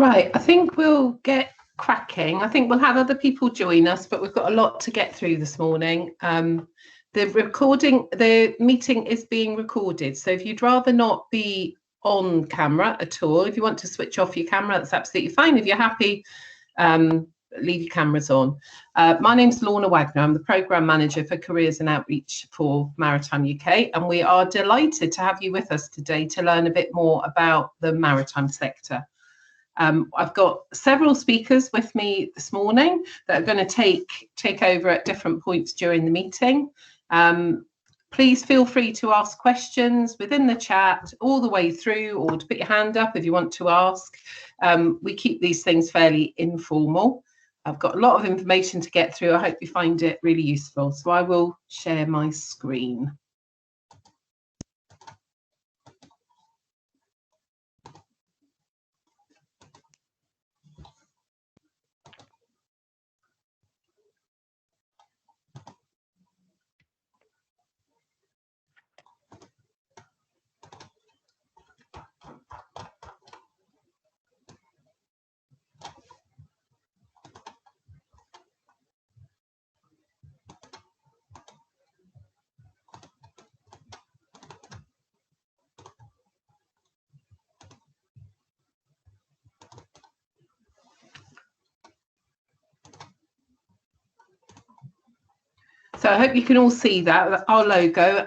Right, I think we'll get cracking. I think we'll have other people join us, but we've got a lot to get through this morning. The meeting is being recorded, so if you'd rather not be on camera at all, if you want to switch off your camera, that's absolutely fine. If you're happy, leave your cameras on. My name's Lorna Wagner. I'm the Programme Manager for Careers and Outreach for Maritime UK, and we are delighted to have you with us today to learn a bit more about the maritime sector. I've got several speakers with me this morning that are going to take over at different points during the meeting. Please feel free to ask questions within the chat all the way through, or to put your hand up if you want to ask. We keep these things fairly informal. I've got a lot of information to get through. I hope you find it really useful. So I will share my screen. So I hope you can all see that, our logo.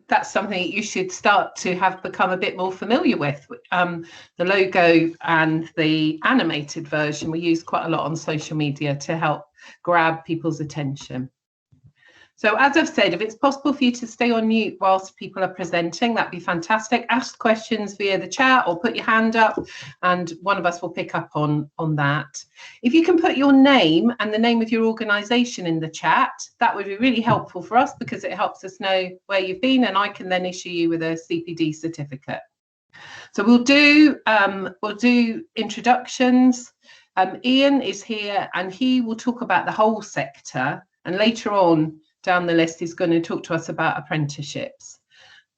That's something you should start to have become a bit more familiar with. The logo and the animated version we use quite a lot on social media to help grab people's attention. So as I've said, if it's possible for you to stay on mute whilst people are presenting, that'd be fantastic. Ask questions via the chat or put your hand up and one of us will pick up on that. If you can put your name and the name of your organisation in the chat, that would be really helpful for us because it helps us know where you've been, and I can then issue you with a CPD certificate. So we'll do introductions. Ian is here and he will talk about the whole sector, and later on down the list he's going to talk to us about apprenticeships.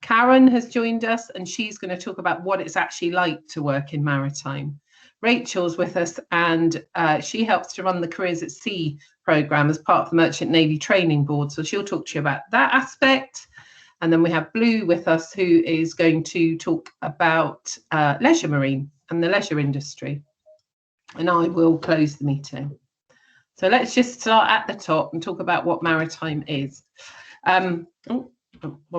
Karen has joined us and she's going to talk about what it's actually like to work in maritime. Rachel's with us and she helps to run the Careers at Sea programme as part of the Merchant Navy Training Board, so she'll talk to you about that aspect. And then we have Blue with us, who is going to talk about leisure marine and the leisure industry, and I will close the meeting. So let's just start at the top and talk about what maritime is. One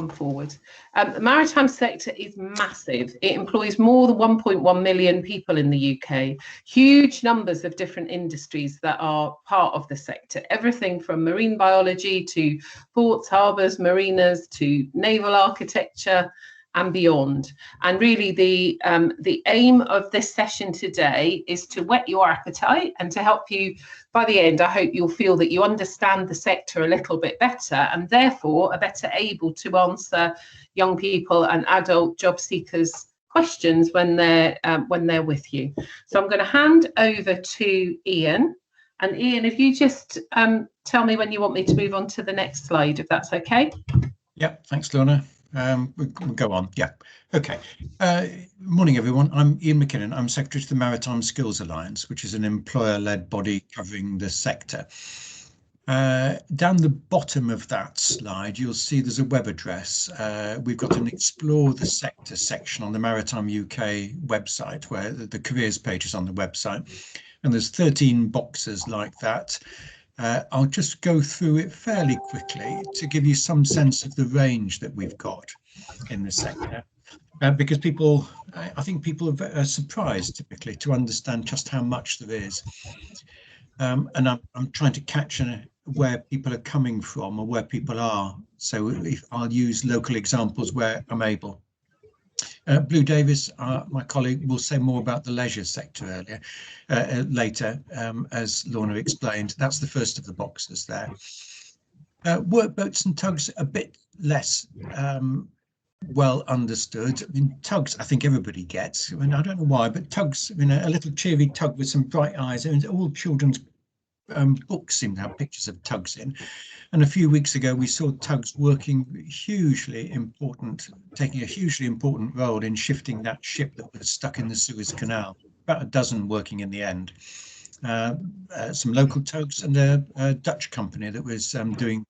forward. The maritime sector is massive. It employs more than 1.1 million people in the UK. Huge numbers of different industries that are part of the sector. Everything from marine biology to ports, harbours, marinas to naval architecture and beyond. And really the aim of this session today is to whet your appetite and to help you. By the end, I hope you'll feel that you understand the sector a little bit better and therefore are better able to answer young people and adult job seekers' questions when they're with you. So I'm going to hand over to Ian. And Ian, if you just tell me when you want me to move on to the next slide, if that's okay. Yeah, thanks, Lorna. We'll go on. Yeah. Okay. Morning, everyone. I'm Ian McKinnon. I'm Secretary to the Maritime Skills Alliance, which is an employer-led body covering the sector. Down the bottom of that slide, you'll see there's a web address. We've got an Explore the Sector section on the Maritime UK website, where the careers page is on the website. And there's 13 boxes like that. I'll just go through it fairly quickly to give you some sense of the range that we've got in the sector, because I think people are surprised typically to understand just how much there is. And I'm trying to capture where people are coming from or where people are. So I'll use local examples where I'm able. Blue Davis, my colleague, will say more about the leisure sector later, as Lorna explained. That's the first of the boxes there. Workboats and tugs, a bit less well understood. I mean, tugs, I think everybody gets. I mean, I don't know why, but tugs, I mean, a little cheery tug with some bright eyes. I mean, all children's books seem to have pictures of tugs in. And a few weeks ago, we saw tugs taking a hugely important role in shifting that ship that was stuck in the Suez Canal. about a dozen working in the end. Some local tugs and a Dutch company that was doing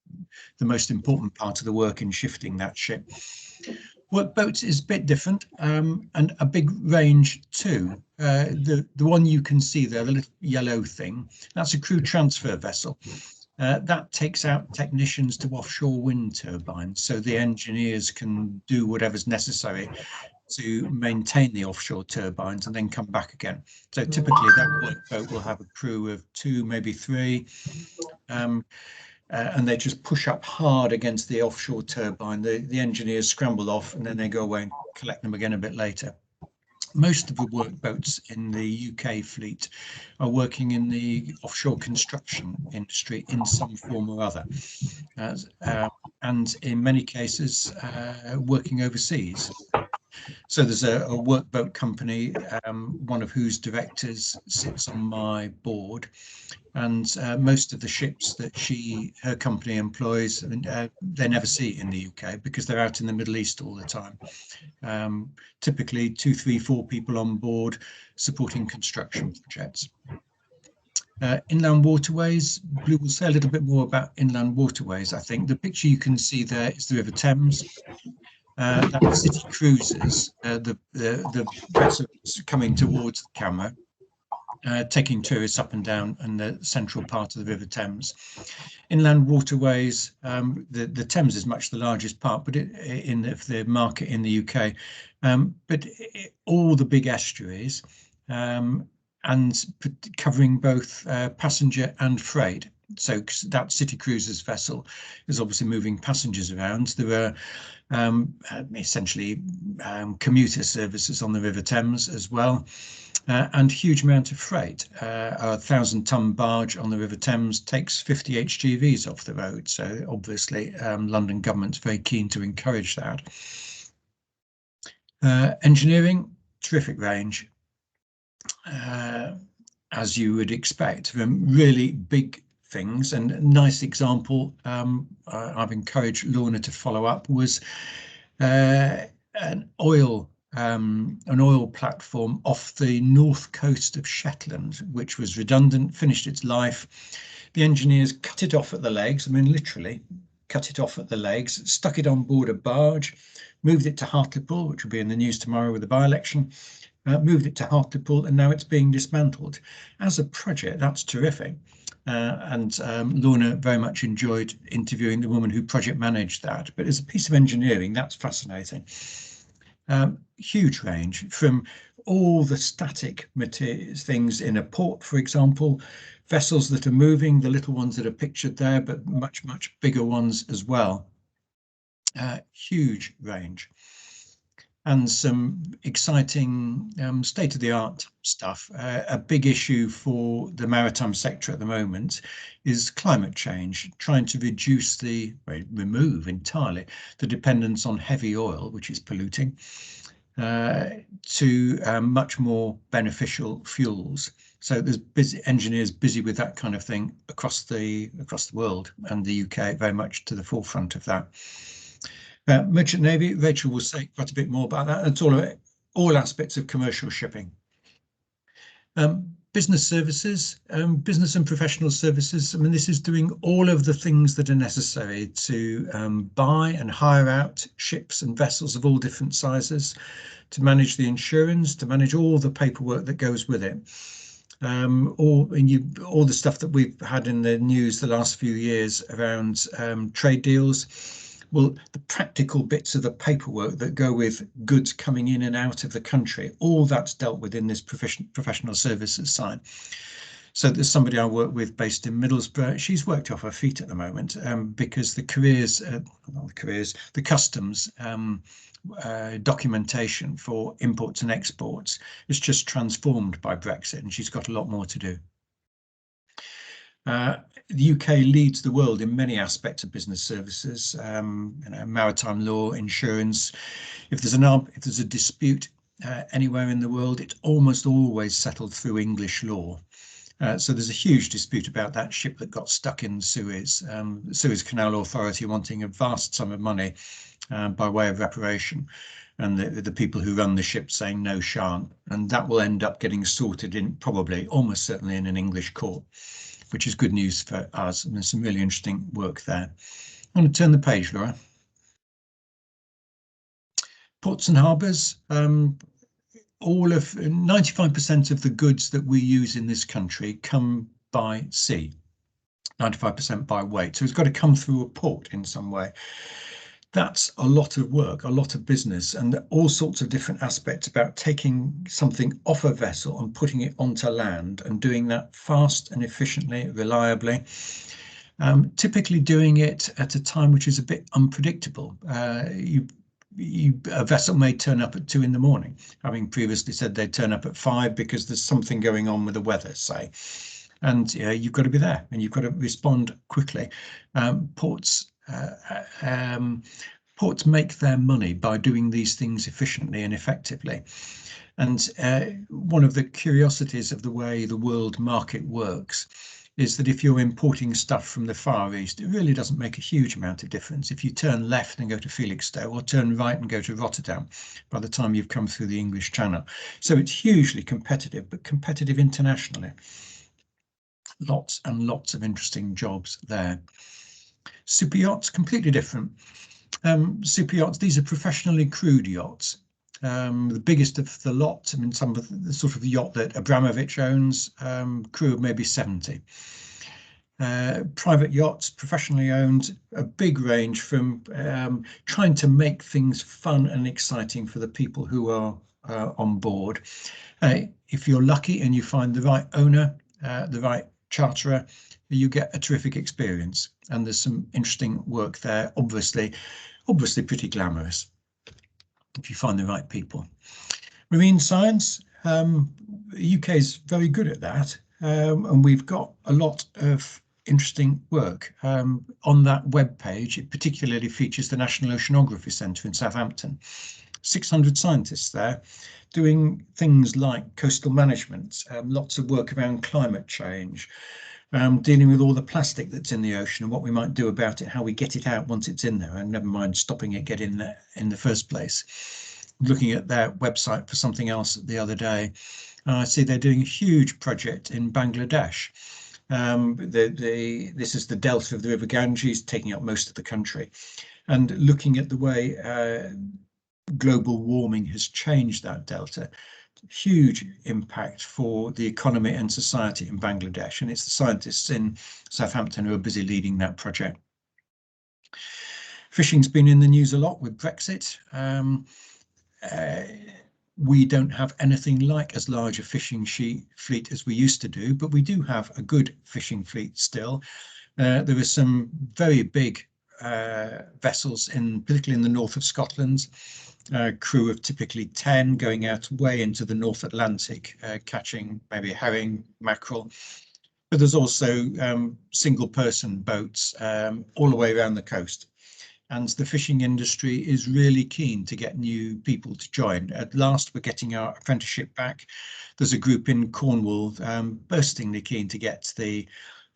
the most important part of the work in shifting that ship. Workboats is a bit different, and a big range too. The one you can see there, the little yellow thing, that's a crew transfer vessel. That takes out technicians to offshore wind turbines, so the engineers can do whatever's necessary to maintain the offshore turbines and then come back again. So typically that workboat will have a crew of 2, maybe 3, and they just push up hard against the offshore turbine. The engineers scramble off and then they go away and collect them again a bit later. Most of the workboats in the UK fleet are working in the offshore construction industry in some form or other, and in many cases working overseas. So there's a workboat company, one of whose directors sits on my board, and most of the ships that her company employs, they never see in the UK because they're out in the Middle East all the time. Typically 2, 3, 4 people on board supporting construction projects. Inland waterways, Blue will say a little bit more about inland waterways. I think the picture you can see there is the River Thames. That's City Cruisers, the vessels coming towards the camera, taking tourists up and down in the central part of the River Thames. Inland waterways, the Thames is much the largest part, but in the market in the UK, but all the big estuaries, and covering both passenger and freight. So that City Cruisers vessel is obviously moving passengers around. There are essentially commuter services on the River Thames as well, and huge amount of freight. A 1,000-ton barge on the River Thames takes 50 HGVs off the road. So obviously London government's very keen to encourage that. Engineering, terrific range, as you would expect, from really big things. And a nice example I've encouraged Lorna to follow up was an oil platform off the north coast of Shetland, which was redundant, finished its life. The engineers cut it off at the legs, I mean literally cut it off at the legs, stuck it on board a barge, moved it to Hartlepool, which will be in the news tomorrow with the by-election, moved it to Hartlepool, and now it's being dismantled. As a project, that's terrific. And Lorna very much enjoyed interviewing the woman who project managed that. But as a piece of engineering, that's fascinating. Huge range from all the static materials, things in a port, for example, vessels that are moving, the little ones that are pictured there, but much, much bigger ones as well. Huge range. And some exciting state-of-the-art stuff. A big issue for the maritime sector at the moment is climate change, trying to remove entirely the dependence on heavy oil, which is polluting, to much more beneficial fuels. So there's engineers busy with that kind of thing across the world, and the UK very much to the forefront of that. Merchant Navy, Rachel will say quite a bit more about that. It's all aspects of commercial shipping. Business services, business and professional services. I mean, this is doing all of the things that are necessary to buy and hire out ships and vessels of all different sizes, to manage the insurance, to manage all the paperwork that goes with it. All the stuff that we've had in the news the last few years around trade deals. Well, the practical bits of the paperwork that go with goods coming in and out of the country, all that's dealt with in this professional services side. So there's somebody I work with based in Middlesbrough. She's worked off her feet at the moment because the customs documentation for imports and exports is just transformed by Brexit, and she's got a lot more to do. The UK leads the world in many aspects of business services, maritime law, insurance. If there's a dispute anywhere in the world, it's almost always settled through English law. So there's a huge dispute about that ship that got stuck in Suez. The Suez Canal Authority wanting a vast sum of money by way of reparation. and the people who run the ship saying no, shan't, and that will end up getting sorted in probably almost certainly in an English court, which is good news for us. And there's some really interesting work there. I'm going to turn the page, Laura. Ports and harbours. All of 95% of the goods that we use in this country come by sea, 95% by weight. So it's got to come through a port in some way. That's a lot of work, a lot of business, and all sorts of different aspects about taking something off a vessel and putting it onto land and doing that fast and efficiently, reliably. Typically doing it at a time which is a bit unpredictable. A vessel may turn up at 2 in the morning, having previously said they'd turn up at 5 because there's something going on with the weather, say, and you've got to be there and you've got to respond quickly. Ports make their money by doing these things efficiently and effectively. And one of the curiosities of the way the world market works is that if you're importing stuff from the Far East, it really doesn't make a huge amount of difference. If you turn left and go to Felixstowe or turn right and go to Rotterdam, by the time you've come through the English Channel. So it's hugely competitive, but competitive internationally. Lots and lots of interesting jobs there. Super yachts, completely different. Super yachts, these are professionally crewed yachts. The biggest of the lot, I mean, some of the sort of yacht that Abramovich owns, crew of maybe 70. Private yachts, professionally owned, a big range from trying to make things fun and exciting for the people who are on board. If you're lucky and you find the right owner, the right charterer, you get a terrific experience. And there's some interesting work there, obviously pretty glamorous, if you find the right people. Marine science, the UK is very good at that, and we've got a lot of interesting work. On that web page, it particularly features the National Oceanography Centre in Southampton. 600 scientists there doing things like coastal management, lots of work around climate change, dealing with all the plastic that's in the ocean and what we might do about it, how we get it out once it's in there, and never mind stopping it getting there in the first place. Looking at their website for something else the other day, I see they're doing a huge project in Bangladesh. This is the delta of the River Ganges, taking up most of the country, and looking at the way global warming has changed that delta. Huge impact for the economy and society in Bangladesh, and it's the scientists in Southampton who are busy leading that project. Fishing's been in the news a lot with Brexit. We don't have anything like as large a fishing fleet as we used to do, but we do have a good fishing fleet still. There are some very big vessels, particularly in the north of Scotland, crew of typically 10 going out way into the North Atlantic, catching maybe herring, mackerel. But there's also single person boats all the way around the coast. And the fishing industry is really keen to get new people to join. At last, we're getting our apprenticeship back. There's a group in Cornwall burstingly keen to get the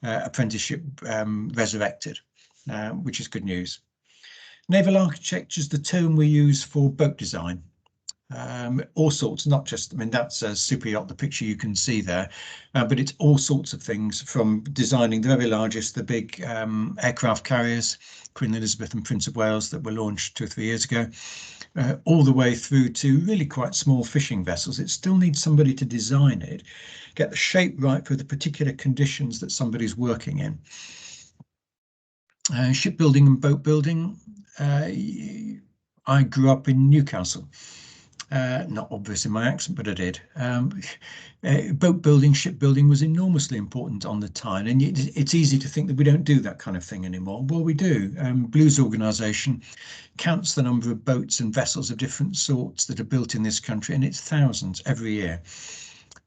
apprenticeship resurrected, which is good news. Naval Architecture is the term we use for boat design. All sorts, not just, I mean, that's a super yacht, the picture you can see there, but it's all sorts of things, from designing the very largest, the big aircraft carriers, Queen Elizabeth and Prince of Wales, that were launched 2 or 3 years ago, all the way through to really quite small fishing vessels. It still needs somebody to design it, get the shape right for the particular conditions that somebody's working in. Shipbuilding and boat building. I grew up in Newcastle. Not obvious in my accent, but I did. Boat building, shipbuilding was enormously important on the Tyne, and it's easy to think that we don't do that kind of thing anymore. Well, we do. Blues organisation counts the number of boats and vessels of different sorts that are built in this country, and it's thousands every year.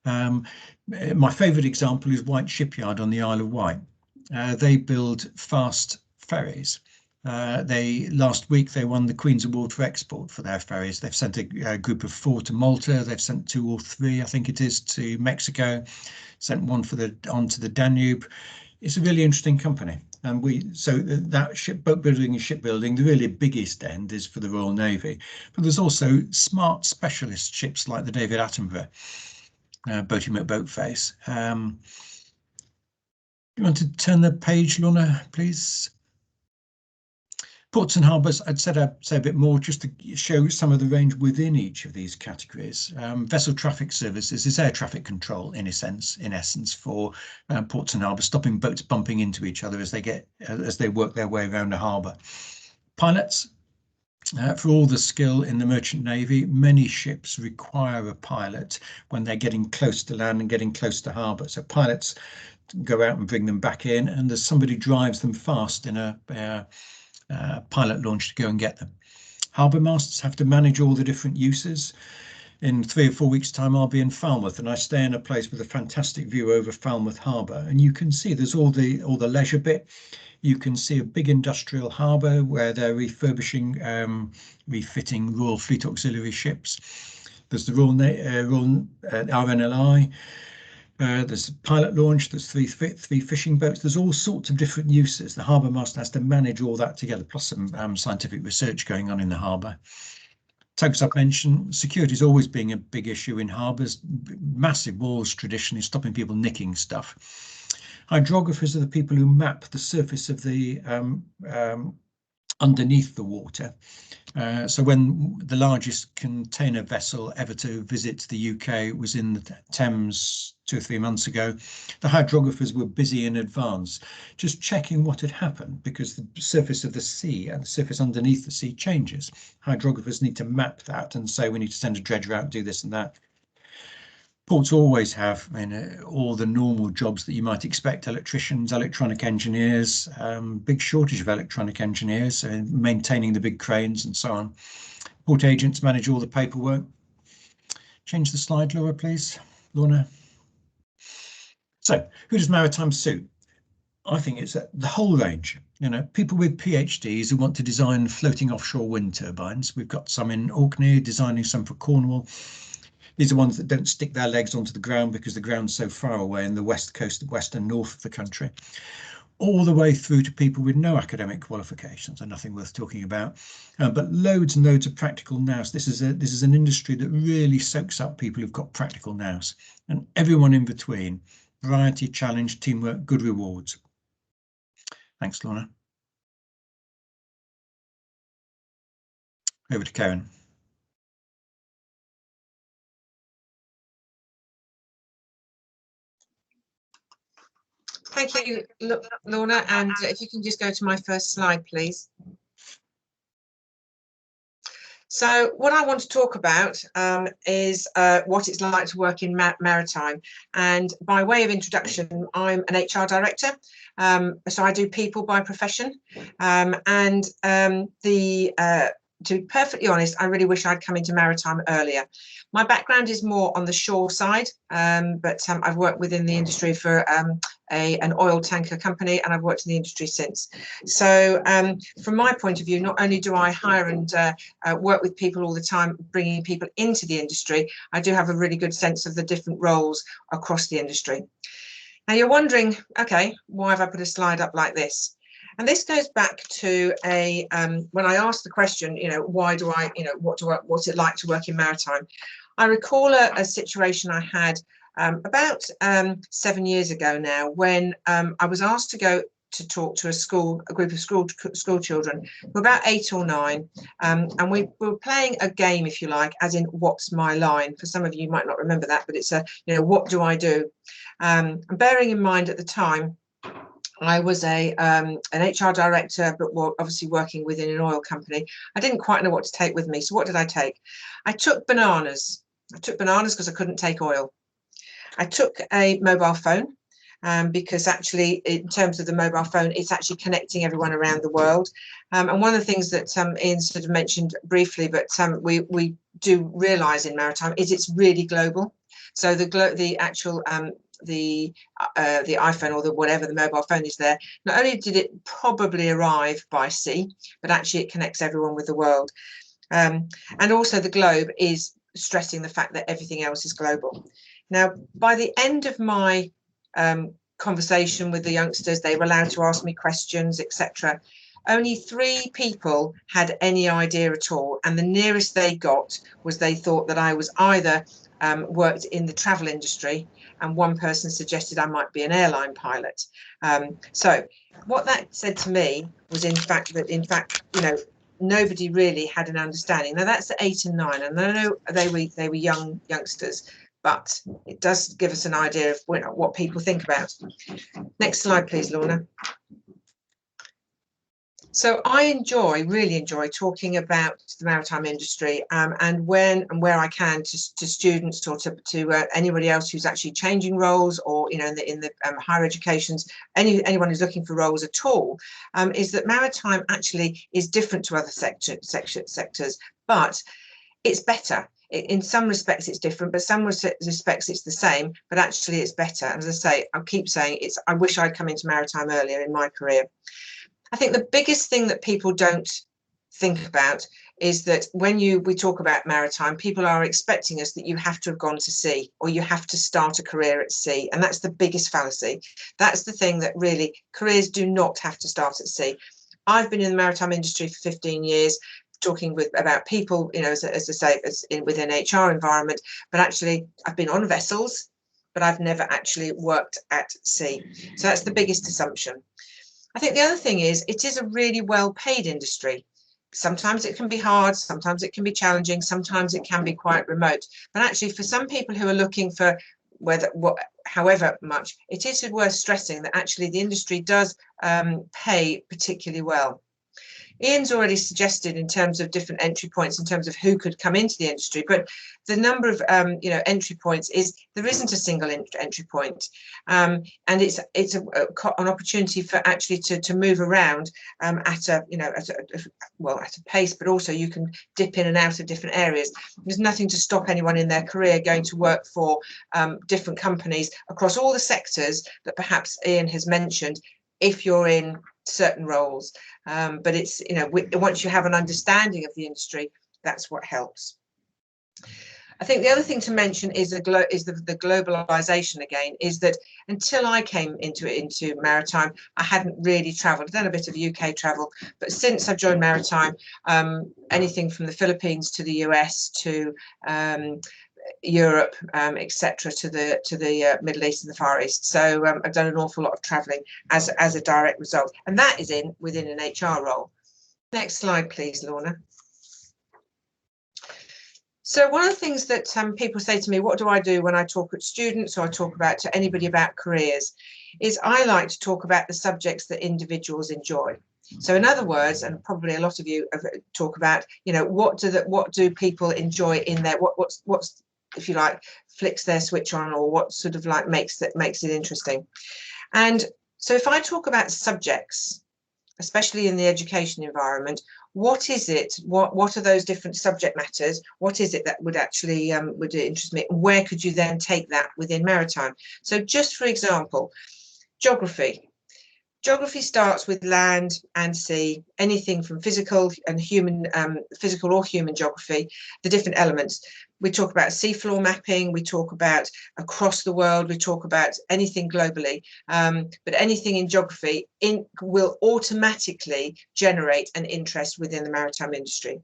My favourite example is White Shipyard on the Isle of Wight. They build fast ferries. Last week they won the Queen's Award for Export for their ferries. They've sent a group of 4 to Malta. They've sent 2 or 3, I think it is, to Mexico. Sent one onto the Danube. It's a really interesting company. And boat building and shipbuilding, the really biggest end is for the Royal Navy, but there's also smart specialist ships like the David Attenborough Boating Boatface. You want to turn the page, Lorna, please? Ports and harbours, I'd say a bit more just to show some of the range within each of these categories. Vessel traffic services is air traffic control in essence for ports and harbours, stopping boats bumping into each other as they work their way around a harbour. Pilots, for all the skill in the merchant navy, many ships require a pilot when they're getting close to land and getting close to harbour. So pilots go out and bring them back in, and there's somebody drives them fast in a pilot launch to go and get them. Harbour masters have to manage all the different uses. In 3 or 4 weeks' time, I'll be in Falmouth, and I stay in a place with a fantastic view over Falmouth Harbour. And you can see there's all the leisure bit. You can see a big industrial harbour where they're refurbishing, refitting Royal Fleet Auxiliary ships. There's the Royal RNLI. There's a pilot launch, there's three fishing boats, there's all sorts of different uses. The harbour master has to manage all that together, plus some scientific research going on in the harbour. As I've mentioned, security is always being a big issue in harbours. Massive walls traditionally stopping people nicking stuff. Hydrographers are the people who map the surface of the underneath the water. So when the largest container vessel ever to visit the UK was in the Thames 2 or 3 months ago, the hydrographers were busy in advance, just checking what had happened, because the surface of the sea and the surface underneath the sea changes. Hydrographers need to map that and say, we need to send a dredger out and do this and that. Ports always have all the normal jobs that you might expect: electricians, electronic engineers, big shortage of electronic engineers, maintaining the big cranes and so on. Port agents manage all the paperwork. Change the slide, Laura, please. Lorna. So who does maritime suit? I think it's the whole range. People with PhDs who want to design floating offshore wind turbines. We've got some in Orkney, designing some for Cornwall. These are ones that don't stick their legs onto the ground because the ground's so far away in the west coast, west and north of the country, all the way through to people with no academic qualifications and nothing worth talking about, but loads and loads of practical nous. This is an industry that really soaks up people who've got practical nous, and everyone in between. Variety, challenge, teamwork, good rewards. Thanks, Lorna. Over to Karen. Thank you, Lorna, and if you can just go to my first slide, please. So what I want to talk about is what it's like to work in maritime. And by way of introduction, I'm an HR director. So I do people by profession. To be perfectly honest, I really wish I'd come into maritime earlier. My background is more on the shore side, but I've worked within the industry for an oil tanker company, and I've worked in the industry since. So from my point of view, not only do I hire and work with people all the time, bringing people into the industry, I do have a really good sense of the different roles across the industry. Now you're wondering, okay, why have I put a slide up like this? And this goes back to when I asked the question, why do I, what's it like to work in maritime? I recall a situation I had about 7 years ago now, when I was asked to go to talk to a group of school children, who were about 8 or 9, and we were playing a game, if you like, as in what's my line. For some of you might not remember that, but it's what do I do? And bearing in mind at the time, I was an HR director, but obviously working within an oil company. I didn't quite know what to take with me. So what did I take? I took bananas. I took bananas because I couldn't take oil. I took a mobile phone because actually, in terms of the mobile phone, it's actually connecting everyone around the world. And one of the things that Ian sort of mentioned briefly, but we do realise in maritime, is it's really global. So the actual the iPhone or whatever the mobile phone is there, not only did it probably arrive by sea, but actually it connects everyone with the world. And also the globe is stressing the fact that everything else is global. Now, by the end of my conversation with the youngsters. They were allowed to ask me questions, etc. Only 3 people had any idea at all, and the nearest they got was they thought that I was either worked in the travel industry, and one person suggested I might be an airline pilot. So what that said to me was, in fact, you know, nobody really had an understanding. Now that's at 8 and 9, and I know they were youngsters, but it does give us an idea of what people think about. Next slide, please, Lorna. So I really enjoy talking about the maritime industry, and when and where I can to students or to anybody else who's actually changing roles, or you know, in the higher educations, anyone who's looking for roles at all, is that maritime actually is different to other sectors, but it's better. In some respects it's different, but some respects it's the same, but actually it's better. And as I say, I keep saying I wish I'd come into maritime earlier in my career. I think the biggest thing that people don't think about is that when we talk about maritime, people are expecting us that you have to have gone to sea, or you have to start a career at sea. And that's the biggest fallacy. That's the thing that really, careers do not have to start at sea. I've been in the maritime industry for 15 years, talking about people, you know, as I say, within HR environment, but actually I've been on vessels, but I've never actually worked at sea. So that's the biggest assumption. I think the other thing is, it is a really well-paid industry. Sometimes it can be hard, sometimes it can be challenging, sometimes it can be quite remote. But actually, for some people who are looking for however much, it is worth stressing that actually the industry does pay particularly well. Ian's already suggested in terms of different entry points, in terms of who could come into the industry, but the number of you know, entry points there isn't a single entry point, and it's an opportunity for actually to move around at a pace, but also you can dip in and out of different areas. There's nothing to stop anyone in their career going to work for different companies across all the sectors that perhaps Ian has mentioned, if you're in certain roles, but it's, you know, once you have an understanding of the industry, that's what helps. I think the other thing to mention is the globalization again, is that until I came into maritime, I hadn't really traveled. I've done a bit of UK travel, but since I've joined maritime, anything from the Philippines to the US to Europe, etc., to the Middle East and the Far East. So I've done an awful lot of travelling as a direct result, and that is within an HR role. Next slide, please, Lorna. So one of the things that people say to me, what do I do when I talk at students, or I talk to anybody about careers, is I like to talk about the subjects that individuals enjoy. So in other words, and probably a lot of you talk about, you know, what do people enjoy in there? What's, if you like, flicks their switch on, or what sort of like makes it interesting. And so if I talk about subjects, especially in the education environment, what is it? What are those different subject matters? What is it that would actually would interest me? Where could you then take that within maritime? So just for example, geography. Geography starts with land and sea, anything from physical and human, physical or human geography, the different elements. We talk about seafloor mapping, we talk about across the world, we talk about anything globally, but anything in geography will automatically generate an interest within the maritime industry.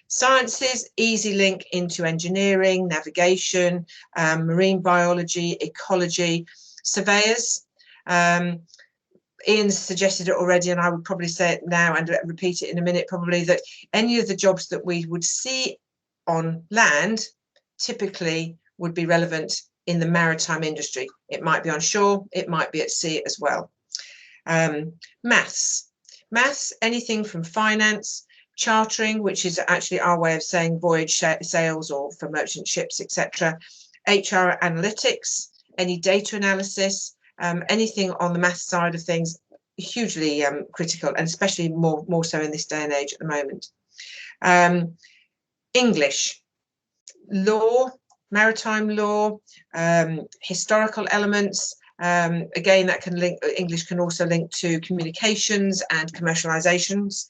Sciences, easy link into engineering, navigation, marine biology, ecology, surveyors. Ian suggested it already, and I would probably say it now and repeat it in a minute probably, that any of the jobs that we would see on land typically would be relevant in the maritime industry. It might be on shore, it might be at sea as well. Maths, anything from finance, chartering, which is actually our way of saying voyage sales or for merchant ships, etc. HR analytics, any data analysis, anything on the math side of things, hugely critical, and especially more so in this day and age at the moment. English, law, maritime law, historical elements. Again, that can link. English can also link to communications and commercializations.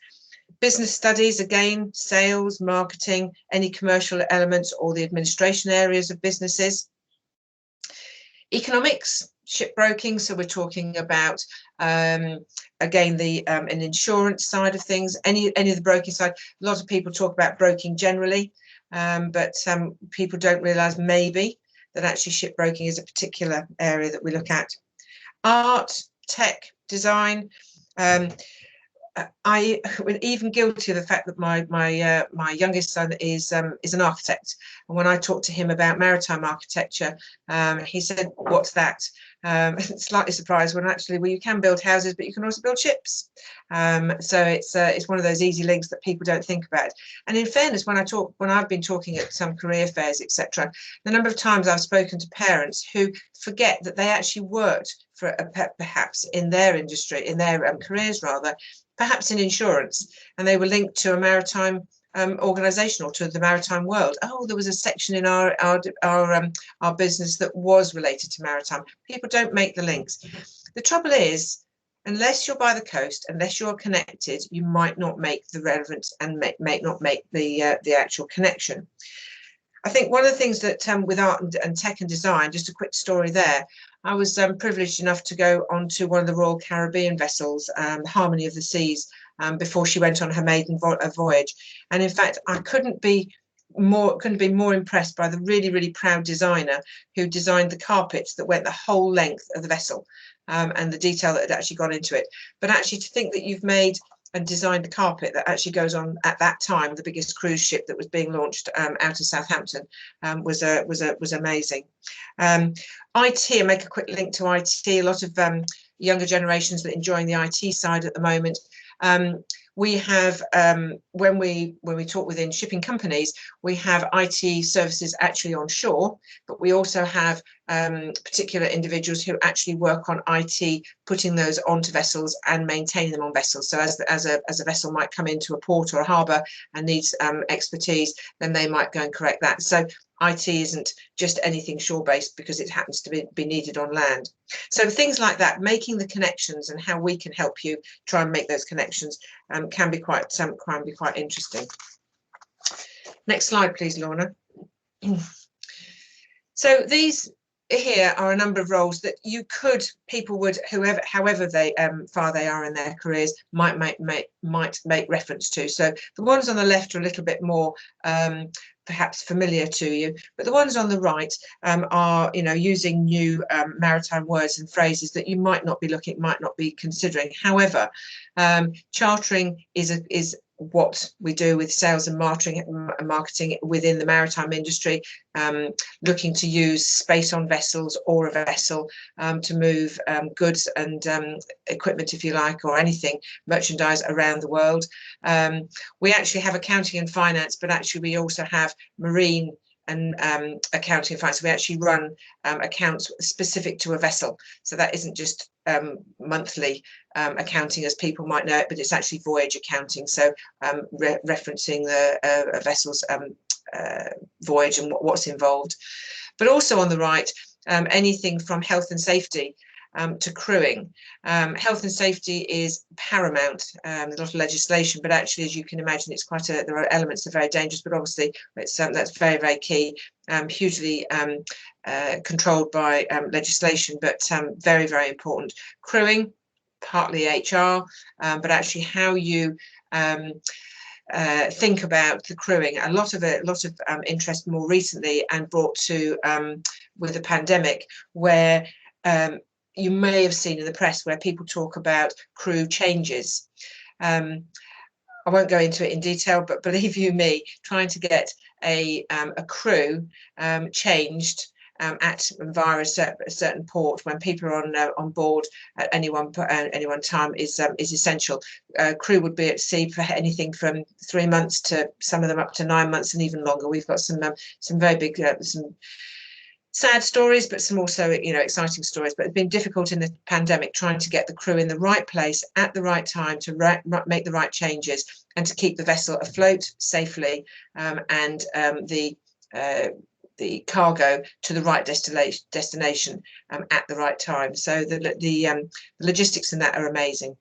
Business studies, again, sales, marketing, any commercial elements or the administration areas of businesses. Economics, shipbroking, so we're talking about again the an insurance side of things, any of the broking side. A lot of people talk about broking generally, but people don't realise maybe that actually shipbroking is a particular area that we look at. Art, tech, design. I was even guilty of the fact that my youngest son is an architect, and when I talked to him about maritime architecture, he said, "What's that?" Slightly surprised when actually, well, you can build houses, but you can also build ships. So it's one of those easy links that people don't think about. And in fairness, when I've been talking at some career fairs, etc., the number of times I've spoken to parents who forget that they actually worked for perhaps in their industry, in their careers rather, perhaps in insurance, and they were linked to a maritime organisation or to the maritime world. Oh, there was a section in our business that was related to maritime. People don't make the links. The trouble is, unless you're by the coast, unless you're connected, you might not make the relevance and may not make the actual connection. I think one of the things that with art and tech and design, just a quick story there, I was privileged enough to go onto one of the Royal Caribbean vessels, Harmony of the Seas, before she went on her maiden voyage. And in fact, I couldn't be more impressed by the really proud designer who designed the carpets that went the whole length of the vessel, and the detail that had actually gone into it. But actually, to think that you've made and designed the carpet that actually goes on at that time the biggest cruise ship that was being launched out of Southampton was amazing. IT, I make a quick link to IT. A lot of younger generations that are enjoying the IT side at the moment. We have when we talk within shipping companies, we have IT services actually on shore, but we also have particular individuals who actually work on IT, putting those onto vessels and maintaining them on vessels. So as a vessel might come into a port or a harbour and needs expertise, then they might go and correct that. So IT isn't just anything shore-based because it happens to be needed on land. So things like that, making the connections and how we can help you try and make those connections can be quite interesting. Next slide, please, Lorna. So these here are a number of roles that people would, however they far they are in their careers, might make reference to. So the ones on the left are a little bit more perhaps familiar to you, but the ones on the right are, using new maritime words and phrases that you might not be considering. However, chartering is what we do with sales and marketing within the maritime industry, looking to use space on vessels or a vessel to move goods and equipment, if you like, or anything, merchandise around the world. We actually have accounting and finance, but actually we also have marine and accounting and finance. We actually run accounts specific to a vessel. So that isn't just monthly accounting as people might know it, but it's actually voyage accounting. So referencing the vessel's voyage and what's involved. But also on the right, anything from health and safety to crewing. Health and safety is paramount. There's a lot of legislation, but actually, as you can imagine, it's there are elements that are very dangerous, but obviously that's very key, hugely controlled by legislation, but very important. Crewing, partly HR, but actually how you think about the crewing. A lot of interest more recently and brought to with the pandemic, where you may have seen in the press where people talk about crew changes. I won't go into it in detail, but believe you me, trying to get a crew changed via a certain port when people are on board at any one time is essential. Crew would be at sea for anything from 3 months to some of them up to 9 months and even longer. We've got some very big some sad stories, but some also exciting stories. But it's been difficult in the pandemic trying to get the crew in the right place at the right time to make the right changes and to keep the vessel afloat safely and the cargo to the right destination at the right time. So the logistics in that are amazing.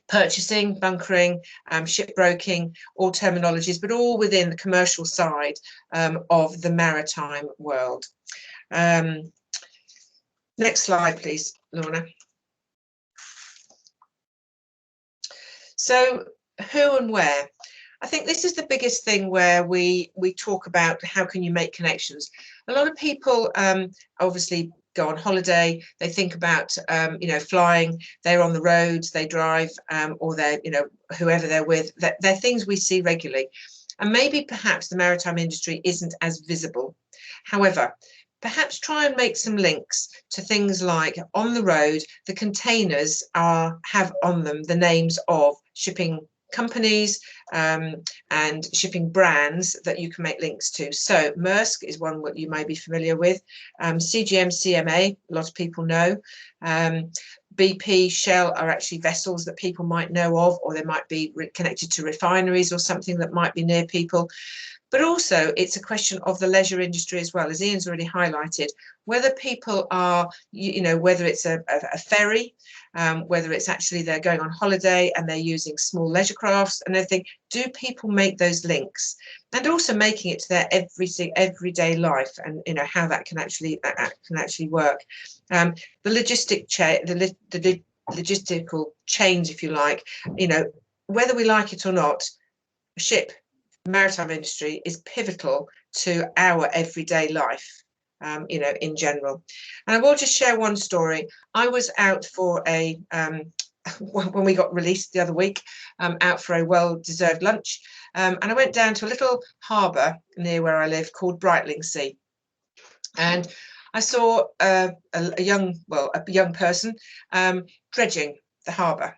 Purchasing, bunkering, shipbroking, all terminologies, but all within the commercial side of the maritime world. Next slide, please, Lorna. So who and where? I think this is the biggest thing where we talk about how can you make connections. A lot of people obviously go on holiday, they think about flying, they're on the roads, they drive, or they're whoever they're with. They're things we see regularly, and maybe perhaps the maritime industry isn't as visible. However, perhaps try and make some links to things like on the road, the containers have on them the names of shipping companies and shipping brands that you can make links to. So Maersk is one that you may be familiar with. CGM, CMA, a lot of people know. BP, Shell are actually vessels that people might know of, or they might be connected to refineries or something that might be near people. But also it's a question of the leisure industry as well, as Ian's already highlighted, whether people are, whether it's a ferry, whether it's actually they're going on holiday and they're using small leisure crafts and everything. Do people make those links? And also making it to their everyday life, and how that can actually work. The logistical chains, if you like, whether we like it or not, a ship, maritime industry is pivotal to our everyday life, in general. And I will just share one story. I was out for when we got released the other week, out for a well-deserved lunch, and I went down to a little harbour near where I live called Brightlingsea, and I saw a young person dredging the harbour.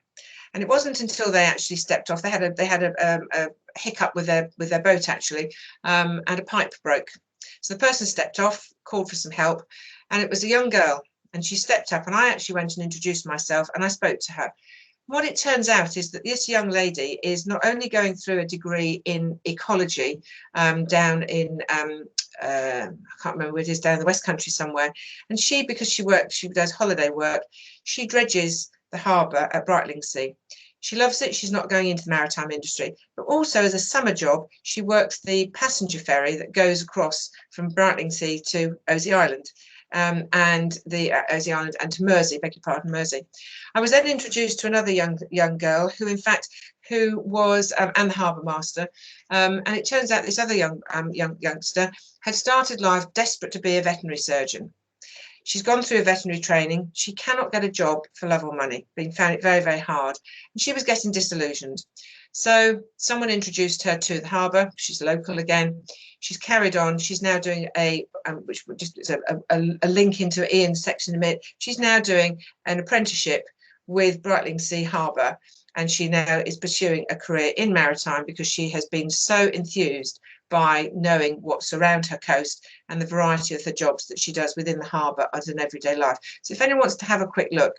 And it wasn't until they actually stepped off. They had a hiccup with their boat actually, and a pipe broke. So the person stepped off, called for some help, and it was a young girl. And she stepped up, and I actually went and introduced myself, and I spoke to her. What it turns out is that this young lady is not only going through a degree in ecology down in I can't remember where it is, down in the West Country somewhere, and because she does holiday work, she dredges the harbour at Brightlingsea. She loves it. She's not going into the maritime industry, but also as a summer job, she works the passenger ferry that goes across from Brightlingsea to Osey Island, and Osey Island and to Mersey, beg your pardon, Mersey. I was then introduced to another young girl who was and the harbour master, and it turns out this other youngster had started life desperate to be a veterinary surgeon. She's gone through a veterinary training. She cannot get a job for love or money, found it very, very hard. And she was getting disillusioned. So someone introduced her to the harbour. She's local again. She's carried on. She's now doing a link into Ian's section in a minute. She's now doing an apprenticeship with Brightlingsea Harbour. And she now is pursuing a career in maritime because she has been so enthused by knowing what's around her coast and the variety of the jobs that she does within the harbour as an everyday life. So if anyone wants to have a quick look,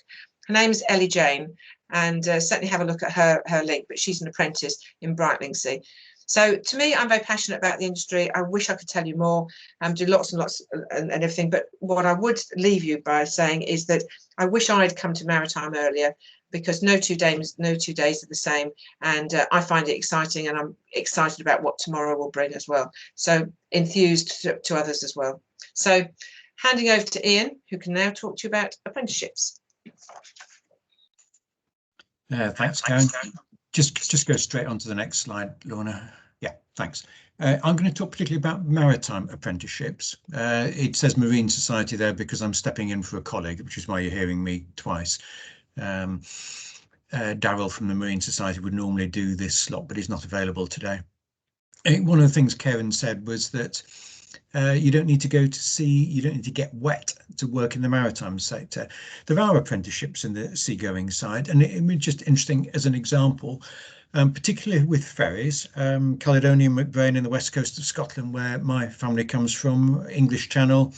her name is Ellie Jane, and certainly have a look at her link, but she's an apprentice in Brightlingsea. So to me, I'm very passionate about the industry. I wish I could tell you more, do lots and lots and everything, but what I would leave you by saying is that I wish I'd come to maritime earlier, because no two days are the same, and I find it exciting, and I'm excited about what tomorrow will bring as well. So enthused to others as well. So handing over to Ian, who can now talk to you about apprenticeships. Thanks, Karen. Just go straight on to the next slide, Lorna. Yeah, thanks. I'm going to talk particularly about maritime apprenticeships. It says Marine Society there because I'm stepping in for a colleague, which is why you're hearing me twice. Daryl from the Marine Society would normally do this slot, but he's not available today. One of the things Karen said was that you don't need to go to sea, you don't need to get wet to work in the maritime sector. There are apprenticeships in the seagoing side, and it was just interesting as an example, particularly with ferries. Caledonia and McVane in the west coast of Scotland, where my family comes from, English Channel.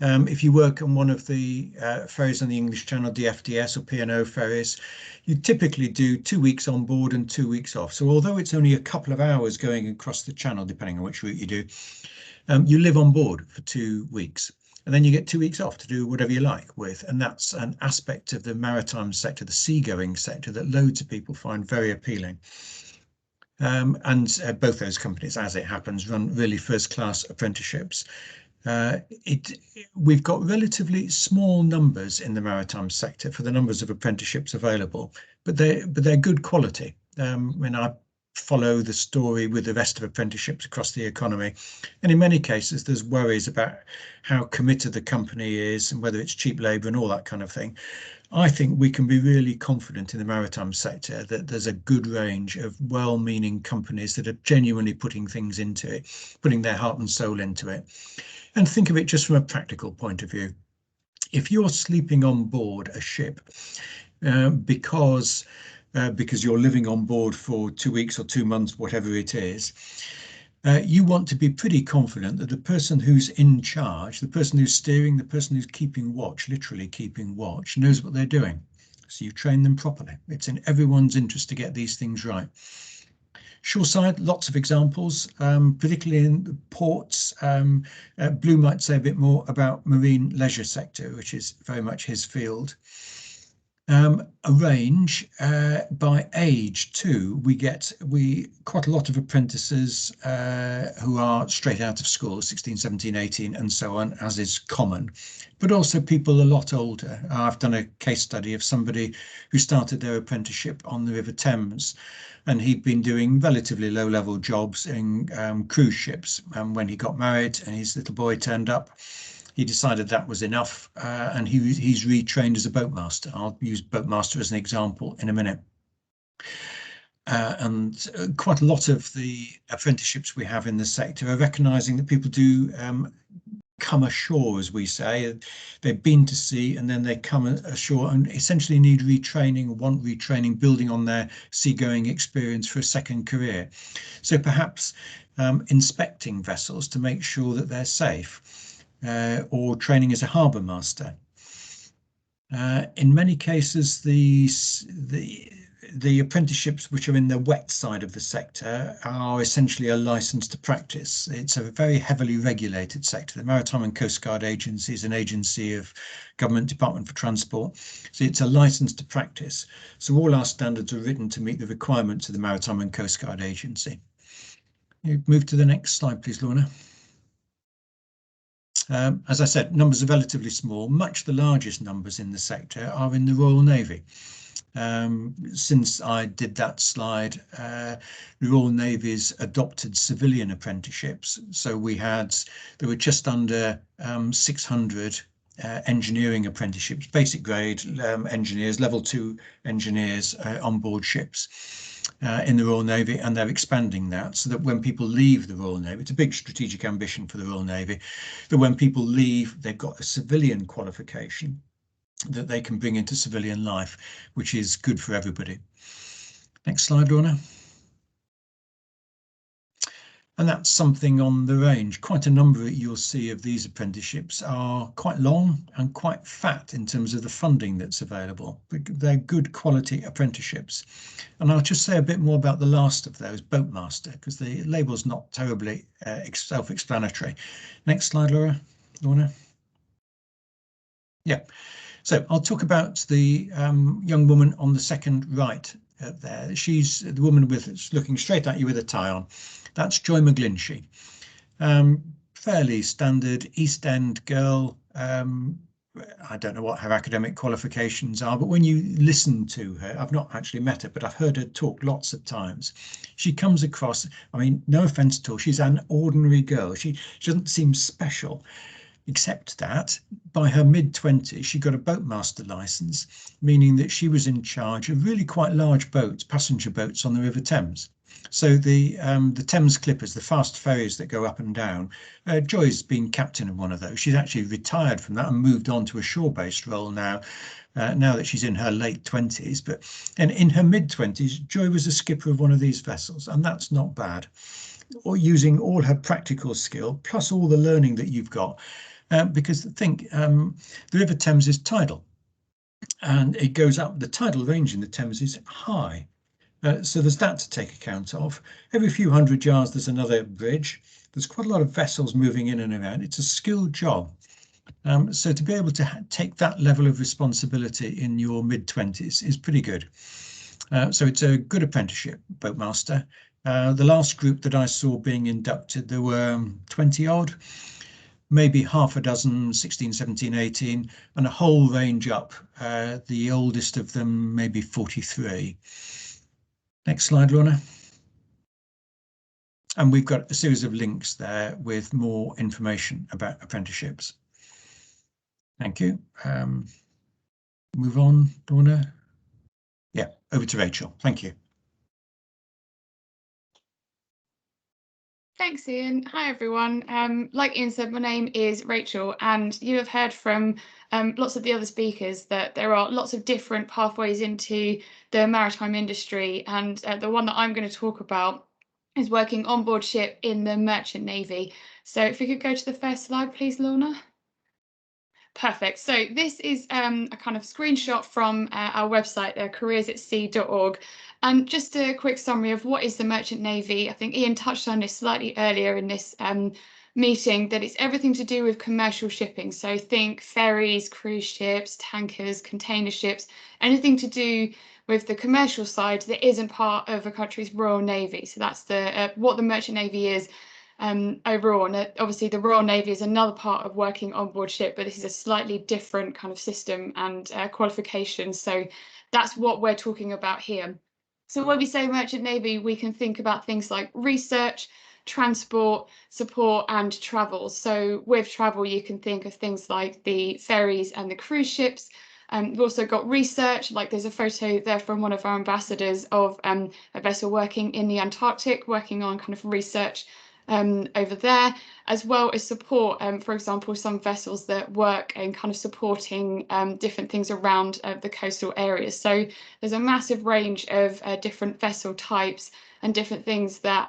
If you work on one of the ferries on the English Channel, DFDS or P&O ferries, you typically do 2 weeks on board and 2 weeks off. So although it's only a couple of hours going across the channel, depending on which route you do, you live on board for 2 weeks, and then you get 2 weeks off to do whatever you like with. And that's an aspect of the maritime sector, the seagoing sector, that loads of people find very appealing. And both those companies, as it happens, run really first-class apprenticeships. We've got relatively small numbers in the maritime sector for the numbers of apprenticeships available, but they're good quality. When I follow the story with the rest of apprenticeships across the economy, and in many cases there's worries about how committed the company is and whether it's cheap labour and all that kind of thing. I think we can be really confident in the maritime sector that there's a good range of well-meaning companies that are genuinely putting things into it, putting their heart and soul into it. And think of it just from a practical point of view. If you're sleeping on board a ship because you're living on board for 2 weeks or 2 months, whatever it is, you want to be pretty confident that the person who's in charge, the person who's steering, the person who's keeping watch, literally keeping watch, knows what they're doing. So you train them properly. It's in everyone's interest to get these things right. Shoreside, lots of examples, particularly in the ports. Blue might say a bit more about marine leisure sector, which is very much his field. A range by age too. We quite a lot of apprentices who are straight out of school, 16, 17, 18 and so on, as is common, but also people a lot older. I've done a case study of somebody who started their apprenticeship on the River Thames, and he'd been doing relatively low-level jobs in cruise ships. And when he got married and his little boy turned up, he decided that was enough, and he's retrained as a boatmaster. I'll use boatmaster as an example in a minute. And quite a lot of the apprenticeships we have in the sector are recognising that people do come ashore, as we say. They've been to sea and then they come ashore and essentially need retraining, want retraining, building on their seagoing experience for a second career. So perhaps inspecting vessels to make sure that they're safe, or training as a harbour master. In many cases, the apprenticeships which are in the wet side of the sector are essentially a license to practice. It's a very heavily regulated sector. The Maritime and Coast Guard Agency is an agency of Government Department for Transport. So it's a license to practice. So all our standards are written to meet the requirements of the Maritime and Coast Guard Agency. You move to the next slide, please, Lorna. As I said, numbers are relatively small. Much the largest numbers in the sector are in the Royal Navy. Since I did that slide, the Royal Navy's adopted civilian apprenticeships. So there were just under 600 engineering apprenticeships, basic grade engineers, level 2 engineers on board ships in the Royal Navy, and they're expanding that so that when people leave the Royal Navy, it's a big strategic ambition for the Royal Navy, that when people leave, they've got a civilian qualification that they can bring into civilian life, which is good for everybody. Next slide, Lorna. And that's something on the range. Quite a number that you'll see of these apprenticeships are quite long and quite fat in terms of the funding that's available. They're good quality apprenticeships. And I'll just say a bit more about the last of those, boatmaster, because the label's not terribly self-explanatory. Next slide, Lorna. Yeah. So I'll talk about the young woman on the second right there. She's the woman looking straight at you with a tie on. That's Joy McGlinchey. Fairly standard East End girl. I don't know what her academic qualifications are, but when you listen to her, I've not actually met her, but I've heard her talk lots of times. She comes across, I mean, no offence at all, she's an ordinary girl. She doesn't seem special. Except that by her mid-20s, she got a boatmaster license, meaning that she was in charge of really quite large boats, passenger boats on the River Thames. So the Thames Clippers, the fast ferries that go up and down, Joy's been captain of one of those. She's actually retired from that and moved on to a shore-based role now that she's in her late 20s. But in her mid-20s, Joy was a skipper of one of these vessels, and that's not bad. Or using all her practical skill, plus all the learning that you've got. Because think, the River Thames is tidal, and it goes up. The tidal range in the Thames is high. So there's that to take account of. Every few hundred yards, there's another bridge. There's quite a lot of vessels moving in and around. It's a skilled job. So to be able to take that level of responsibility in your mid-20s is pretty good. So it's a good apprenticeship, boatmaster. The last group that I saw being inducted, there were 20 odd. maybe half a dozen, 16, 17, 18, and a whole range up. The oldest of them, maybe 43. Next slide, Lorna. And we've got a series of links there with more information about apprenticeships. Thank you. Move on, Lorna. Yeah, over to Rachel. Thank you. Thanks, Ian. Hi, everyone. Like Ian said, my name is Rachel, and you have heard from lots of the other speakers that there are lots of different pathways into the maritime industry, and the one that I'm going to talk about is working on board ship in the Merchant Navy. So if we could go to the first slide, please, Lorna. Perfect. So this is a kind of screenshot from our website, careersatsea.org. And just a quick summary of what is the Merchant Navy. I think Ian touched on this slightly earlier in this meeting, that it's everything to do with commercial shipping. So think ferries, cruise ships, tankers, container ships, anything to do with the commercial side that isn't part of a country's Royal Navy. So that's the what the Merchant Navy is. Overall, and obviously the Royal Navy is another part of working on board ship, but this is a slightly different kind of system and qualification. So that's what we're talking about here. So when we say Merchant Navy, we can think about things like research, transport, support, and travel. So with travel, you can think of things like the ferries and the cruise ships. We've also got research, like there's a photo there from one of our ambassadors of a vessel working in the Antarctic, working on kind of research over there, as well as support, for example, some vessels that work in kind of supporting different things around the coastal areas. So there's a massive range of different vessel types and different things that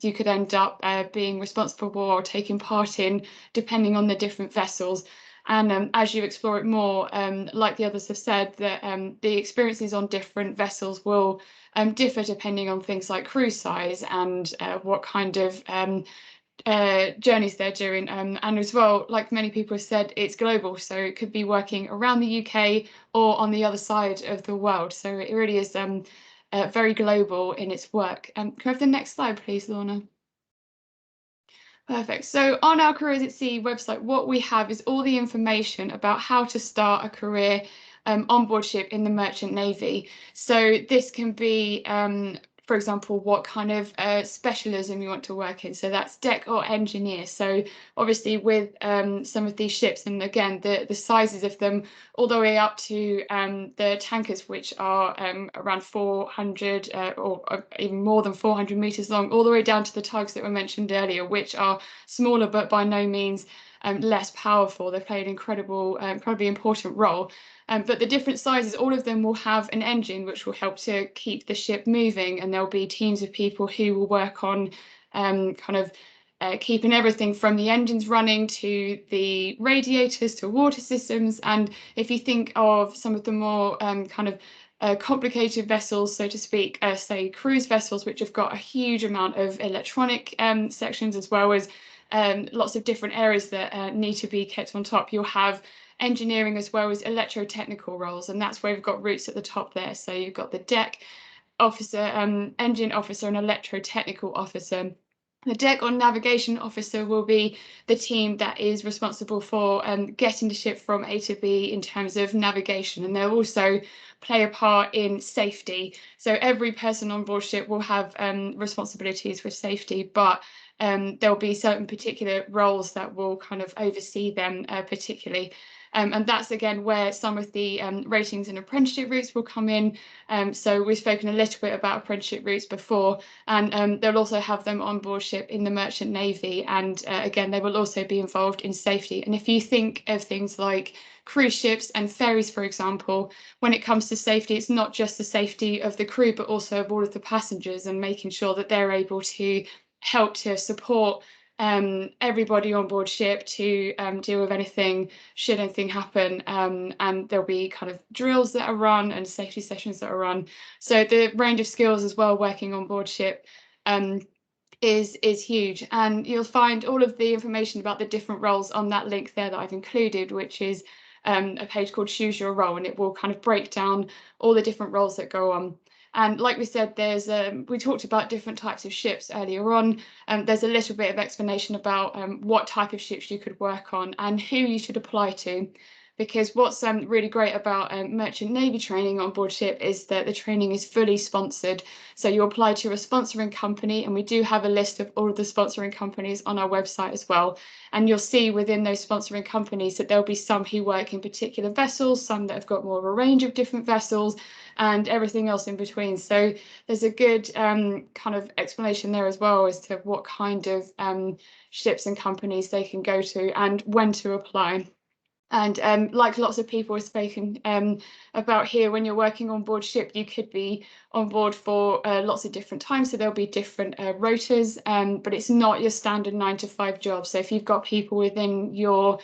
you could end up being responsible for or taking part in, depending on the different vessels. And as you explore it more, like the others have said, that the experiences on different vessels will differ depending on things like crew size and what kind of journeys they're doing. And as well, like many people have said, it's global. So it could be working around the UK or on the other side of the world. So it really is very global in its work. Can I have the next slide, please, Lorna? Perfect. So on our Careers at Sea website, what we have is all the information about how to start a career on board ship in the Merchant Navy. So this can be, for example, what kind of specialism you want to work in. So that's deck or engineer. So obviously with some of these ships, and again, the sizes of them, all the way up to the tankers, which are around 400 or even more than 400 meters long, all the way down to the tugs that were mentioned earlier, which are smaller, but by no means less powerful. They play an incredibly important role. But the different sizes, all of them will have an engine which will help to keep the ship moving, and there'll be teams of people who will work on keeping everything from the engines running to the radiators to water systems. And if you think of some of the more complicated vessels, so to speak, say cruise vessels, which have got a huge amount of electronic sections, as well as lots of different areas that need to be kept on top, you'll have engineering as well as electrotechnical roles, and that's where we've got roots at the top there. So you've got the deck officer, engine officer, and electrotechnical officer. The deck or navigation officer will be the team that is responsible for getting the ship from A to B in terms of navigation, and they'll also play a part in safety. So every person on board ship will have responsibilities for safety, but there'll be certain particular roles that will kind of oversee them particularly. And that's again where some of the ratings and apprenticeship routes will come in. So we've spoken a little bit about apprenticeship routes before, and they'll also have them on board ship in the Merchant Navy. And again, they will also be involved in safety. And if you think of things like cruise ships and ferries, for example, when it comes to safety, it's not just the safety of the crew, but also of all of the passengers, and making sure that they're able to help to support everybody on board ship to deal with anything should anything happen, and there'll be kind of drills that are run and safety sessions that are run. So the range of skills as well working on board ship is huge, and you'll find all of the information about the different roles on that link there that I've included, which is a page called Choose Your Role, and it will kind of break down all the different roles that go on. And like we said, there's we talked about different types of ships earlier on. There's a little bit of explanation about what type of ships you could work on and who you should apply to. Because what's really great about merchant navy training on board ship is that the training is fully sponsored. So you apply to a sponsoring company, and we do have a list of all of the sponsoring companies on our website as well. And you'll see within those sponsoring companies that there'll be some who work in particular vessels, some that have got more of a range of different vessels, and everything else in between. So there's a good kind of explanation there as well as to what kind of ships and companies they can go to and when to apply. And like lots of people have spoken about here, when you're working on board ship, you could be on board for lots of different times. So there'll be different rotas, but it's not your standard 9-to-5 job. So if you've got people within your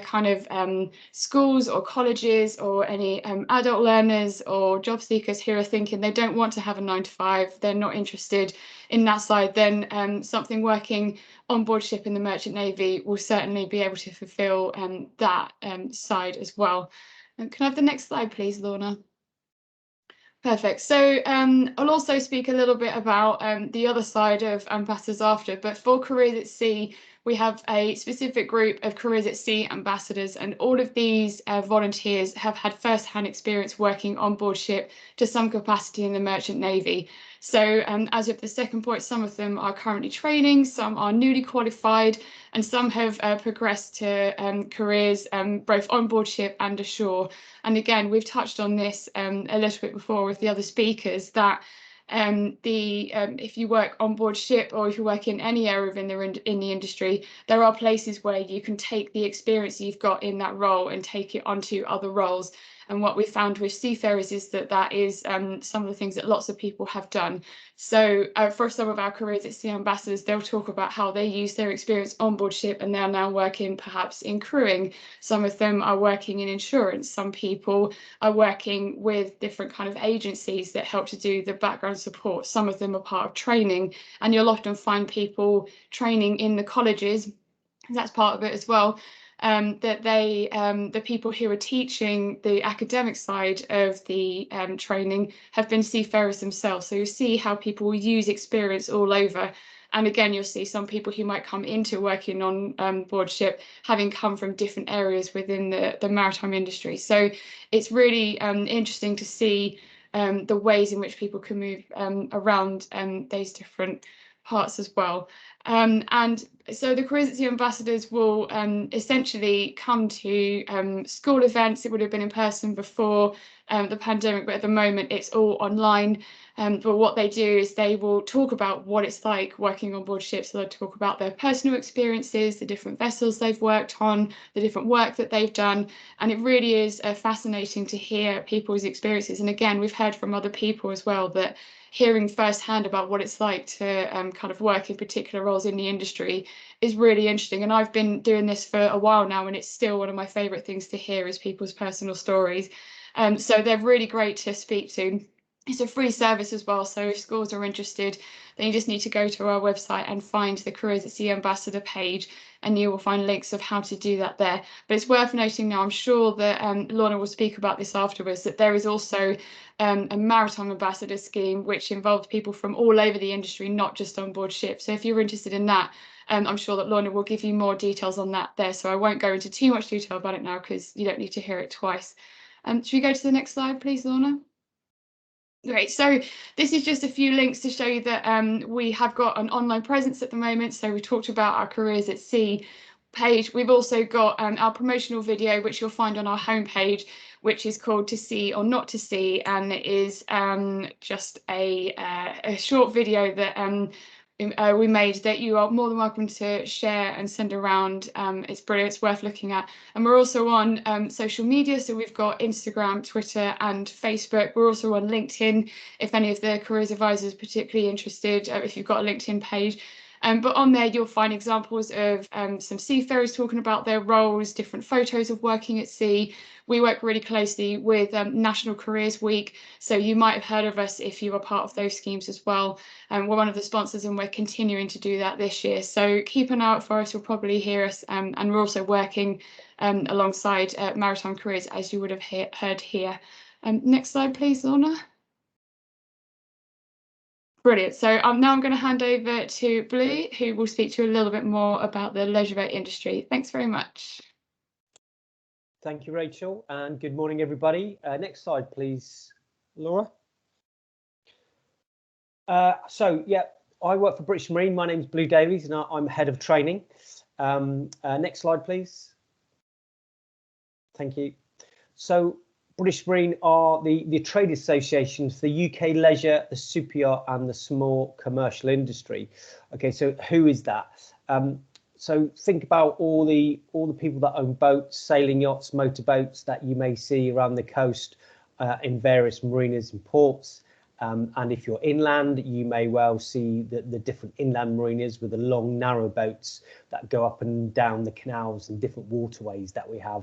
kind of schools or colleges or any adult learners or job seekers who are thinking they don't want to have a 9-to-5, they're not interested in that side, then something working on board ship in the Merchant Navy will certainly be able to fulfill that side as well. Can I have the next slide, please, Lorna? Perfect. So I'll also speak a little bit about the other side of ambassadors after, but for Careers at Sea, we have a specific group of Careers at Sea ambassadors, and all of these volunteers have had first-hand experience working on board ship to some capacity in the Merchant Navy. So as of the second point, some of them are currently training, some are newly qualified, and some have progressed to careers both on board ship and ashore. And again, we've touched on this a little bit before with the other speakers, that if you work on board ship or if you work in any area in the industry, there are places where you can take the experience you've got in that role and take it onto other roles. And what we found with seafarers is that that is some of the things that lots of people have done. So for some of our Careers at Sea ambassadors, they'll talk about how they use their experience on board ship and they're now working perhaps in crewing. Some of them are working in insurance. Some people are working with different kind of agencies that help to do the background support. Some of them are part of training, and you'll often find people training in the colleges. That's part of it as well. That the people who are teaching the academic side of the training have been seafarers themselves. So you see how people will use experience all over. And again, you'll see some people who might come into working on board ship having come from different areas within the maritime industry. So it's really interesting to see the ways in which people can move around those different parts as well. And so the Careers at Sea ambassadors will essentially come to school events. It would have been in person before the pandemic, but at the moment it's all online. But what they do is they will talk about what it's like working on board ships. So they'll talk about their personal experiences, the different vessels they've worked on, the different work that they've done. And it really is fascinating to hear people's experiences. And again, we've heard from other people as well that hearing firsthand about what it's like to kind of work in particular roles in the industry is really interesting. And I've been doing this for a while now, and it's still one of my favourite things to hear is people's personal stories. So they're really great to speak to. It's a free service as well, so if schools are interested, then you just need to go to our website and find the Careers at Sea ambassador page, and you will find links of how to do that there. But it's worth noting now, I'm sure that Lorna will speak about this afterwards, that there is also a maritime ambassador scheme which involves people from all over the industry, not just on board ships. So if you're interested in that, I'm sure that Lorna will give you more details on that there. So I won't go into too much detail about it now because you don't need to hear it twice. Should we go to the next slide, please, Lorna? Great, so this is just a few links to show you that we have got an online presence at the moment. So we talked about our Careers at Sea page. We've also got our promotional video, which you'll find on our homepage, which is called To Sea or Not to Sea, and it is just a short video that we made that you are more than welcome to share and send around. It's brilliant, it's worth looking at. And we're also on social media, so we've got Instagram, Twitter and Facebook. We're also on LinkedIn if any of the careers advisors are particularly interested, if you've got a LinkedIn page. But on there you'll find examples of some seafarers talking about their roles, different photos of working at sea. We work really closely with National Careers Week, so you might have heard of us if you are part of those schemes as well. We're one of the sponsors and we're continuing to do that this year, so keep an eye out for us, you'll probably hear us, and we're also working alongside Maritime Careers, as you would have heard here. Next slide please, Lorna. Brilliant. So now I'm going to hand over to Blue, who will speak to you a little bit more about the leisure boat industry. Thanks very much. Thank you, Rachel, and good morning, everybody. Next slide, please, Laura. I work for British Marine. My name's Blue Davies, and I'm head of training. Next slide, please. Thank you. So British Marine are the trade associations, the UK leisure, the super yacht, and the small commercial industry. Okay, so who is that? So think about all the people that own boats, sailing yachts, motorboats that you may see around the coast in various marinas and ports. And if you're inland, you may well see the different inland marinas with the long, narrow boats that go up and down the canals and different waterways that we have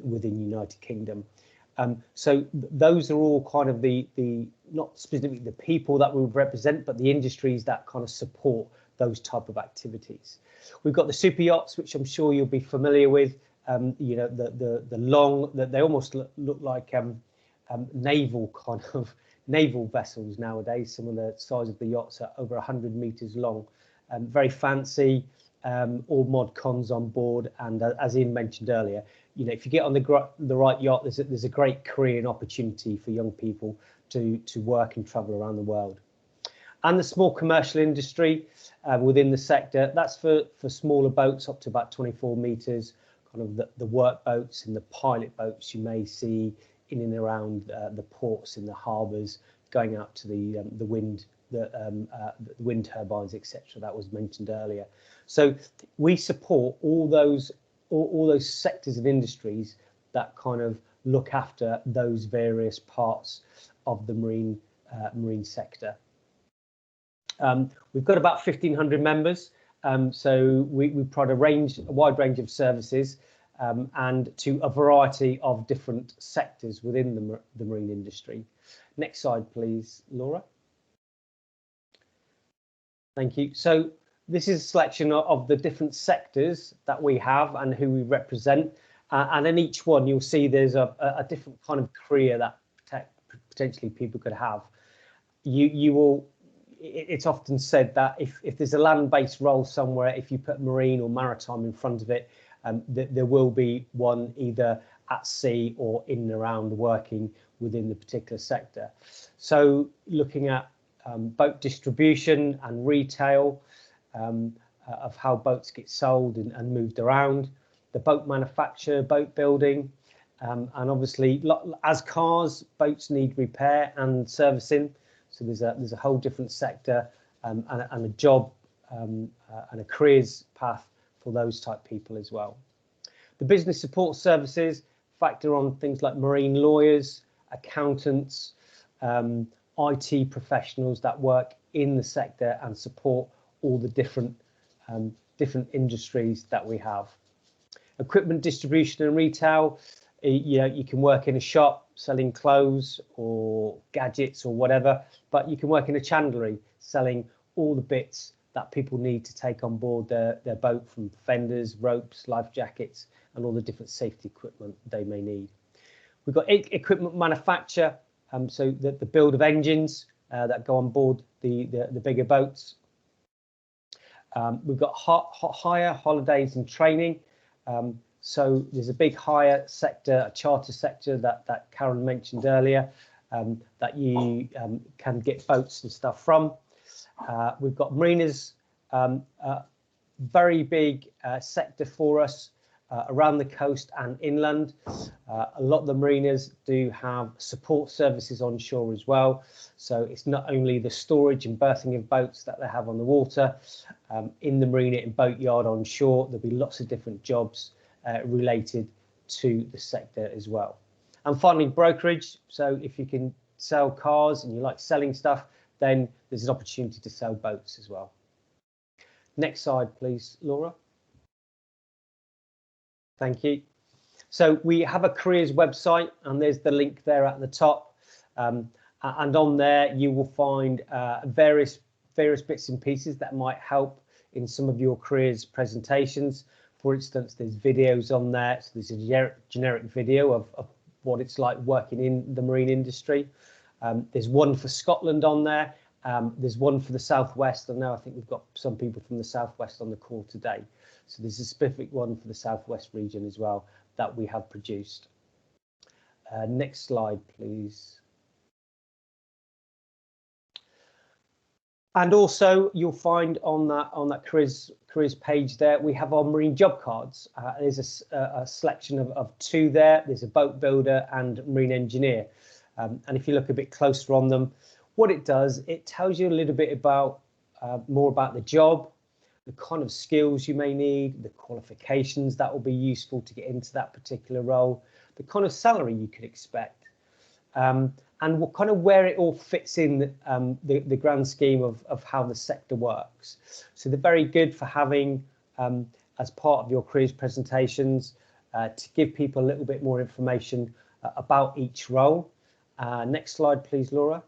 within United Kingdom. So those are all kind of the not specifically the people that we represent, but the industries that kind of support those type of activities. We've got the super yachts, which I'm sure you'll be familiar with. You know, the long, they almost look like naval vessels nowadays. Some of the size of the yachts are over 100 meters long, very fancy, all mod cons on board. And as Ian mentioned earlier, you know, if you get on the right yacht, there's a great career and opportunity for young people to work and travel around the world. And the small commercial industry within the sector, that's for smaller boats up to about 24 meters, kind of the work boats and the pilot boats you may see in and around the ports, in the harbours, going out to the wind turbines, etc. That was mentioned earlier. So we support all those sectors of industries that kind of look after those various parts of the marine sector. We've got about 1,500 members, so we provide a wide range of services and to a variety of different sectors within the marine industry. Next slide, please, Laura. Thank you. So this is a selection of the different sectors that we have and who we represent. And in each one, you'll see there's a different kind of career that potentially people could have. It's often said that if there's a land-based role somewhere, if you put marine or maritime in front of it, there will be one either at sea or in and around working within the particular sector. So looking at boat distribution and retail, of how boats get sold and moved around, the boat manufacture, boat building, and obviously as cars, boats need repair and servicing. So there's a whole different sector and a job and a careers path for those type people as well. The business support services factor on things like marine lawyers, accountants, IT professionals that work in the sector and support all the different industries that we have. Equipment distribution and retail, you can work in a shop selling clothes or gadgets or whatever, but you can work in a chandlery selling all the bits that people need to take on board their boat, from fenders, ropes, life jackets, and all the different safety equipment they may need. We've got equipment manufacture, so the build of engines that go on board the bigger boats. We've got hire, holidays and training. So there's a big hire sector, a charter sector that Karen mentioned earlier, that you can get boats and stuff from. We've got marinas, very big sector for us around the coast and inland. A lot of the marinas do have support services on shore as well. So it's not only the storage and berthing of boats that they have on the water, in the marina and boatyard on shore, there'll be lots of different jobs related to the sector as well. And finally, brokerage. So if you can sell cars and you like selling stuff, then there's an opportunity to sell boats as well. Next slide, please, Laura. Thank you. So we have a careers website, and there's the link there at the top. And on there, you will find various bits and pieces that might help in some of your careers presentations. For instance, there's videos on there. So there's a generic video of what it's like working in the marine industry. There's one for Scotland on there, There's one for the Southwest. And now I think we've got some people from the Southwest on the call today. So there's a specific one for the Southwest region as well that we have produced. Next slide, please. And also you'll find on that careers page there, we have our marine job cards. There's a selection of two there. There's a boat builder and marine engineer. And if you look a bit closer on them, what it does, it tells you a little bit about more about the job, the kind of skills you may need, the qualifications that will be useful to get into that particular role, the kind of salary you could expect, and what kind of where it all fits in the grand scheme of how the sector works. So they're very good for having as part of your careers presentations to give people a little bit more information about each role. Next slide, please, Laura.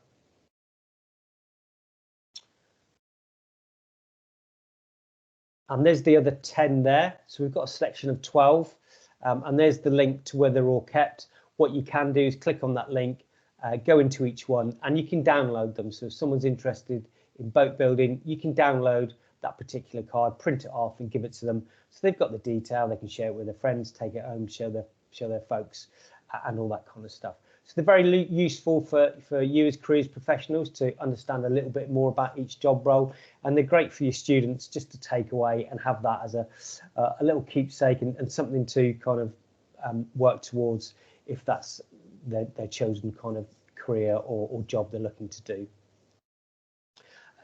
And there's the other 10 there. So we've got a selection of 12. And there's the link to where they're all kept. What you can do is click on that link, go into each one, and you can download them. So if someone's interested in boat building, you can download that particular card, print it off and give it to them. So they've got the detail, they can share it with their friends, take it home, show their folks and all that kind of stuff. So they're very useful for you as careers professionals to understand a little bit more about each job role, and they're great for your students just to take away and have that as a little keepsake and something to kind of work towards if that's their chosen kind of career or job they're looking to do.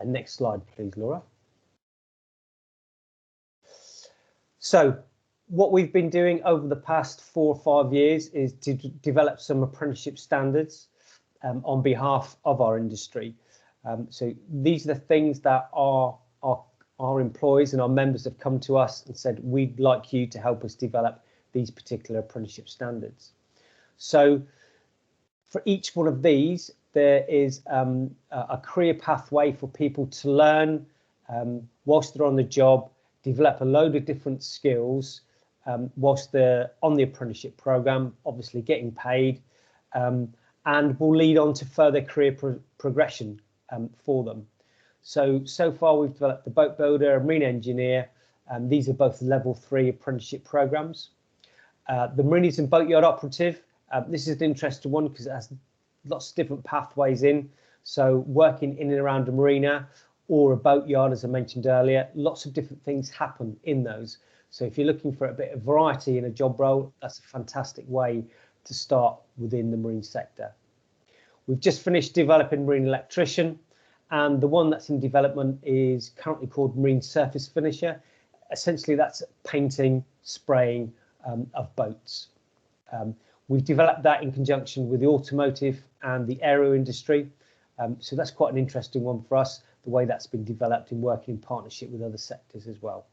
Next slide, please, Laura. So what we've been doing over the past 4 or 5 years is to develop some apprenticeship standards on behalf of our industry. So these are the things that our employees and our members have come to us and said, we'd like you to help us develop these particular apprenticeship standards. So for each one of these, there is a career pathway for people to learn whilst they're on the job, develop a load of different skills whilst they're on the apprenticeship program, obviously getting paid, and will lead on to further career progression for them. So far we've developed the boat builder, a marine engineer, and these are both level 3 apprenticeship programs. The Marines and Boatyard Operative, this is an interesting one because it has lots of different pathways in. So working in and around a marina or a boatyard, as I mentioned earlier, lots of different things happen in those. So if you're looking for a bit of variety in a job role, that's a fantastic way to start within the marine sector. We've just finished developing marine electrician, and the one that's in development is currently called marine surface finisher. Essentially, that's painting, spraying of boats. We've developed that in conjunction with the automotive and the aero industry. So that's quite an interesting one for us, the way that's been developed in working in partnership with other sectors as well.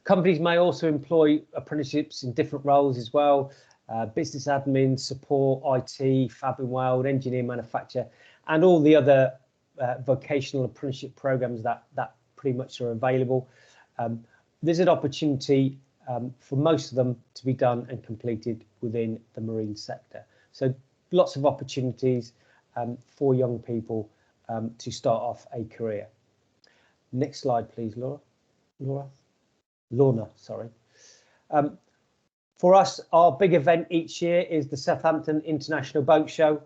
Companies may also employ apprenticeships in different roles as well, business admin, support, IT, fab and weld, engineer, manufacture, and all the other vocational apprenticeship programs that pretty much are available. There's an opportunity for most of them to be done and completed within the marine sector. So lots of opportunities for young people to start off a career. Next slide, please, Lorna, sorry. For us, our big event each year is the Southampton International Boat Show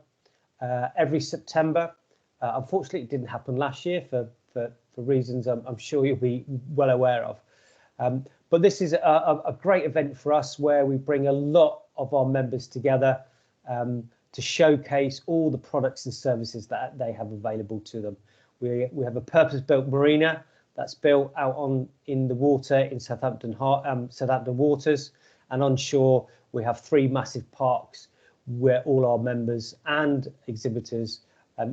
every September. Unfortunately, it didn't happen last year for reasons I'm sure you'll be well aware of. But this is a great event for us where we bring a lot of our members together to showcase all the products and services that they have available to them. We have a purpose-built marina that's built out in the water in Southampton waters, and on shore we have 3 massive parks where all our members and exhibitors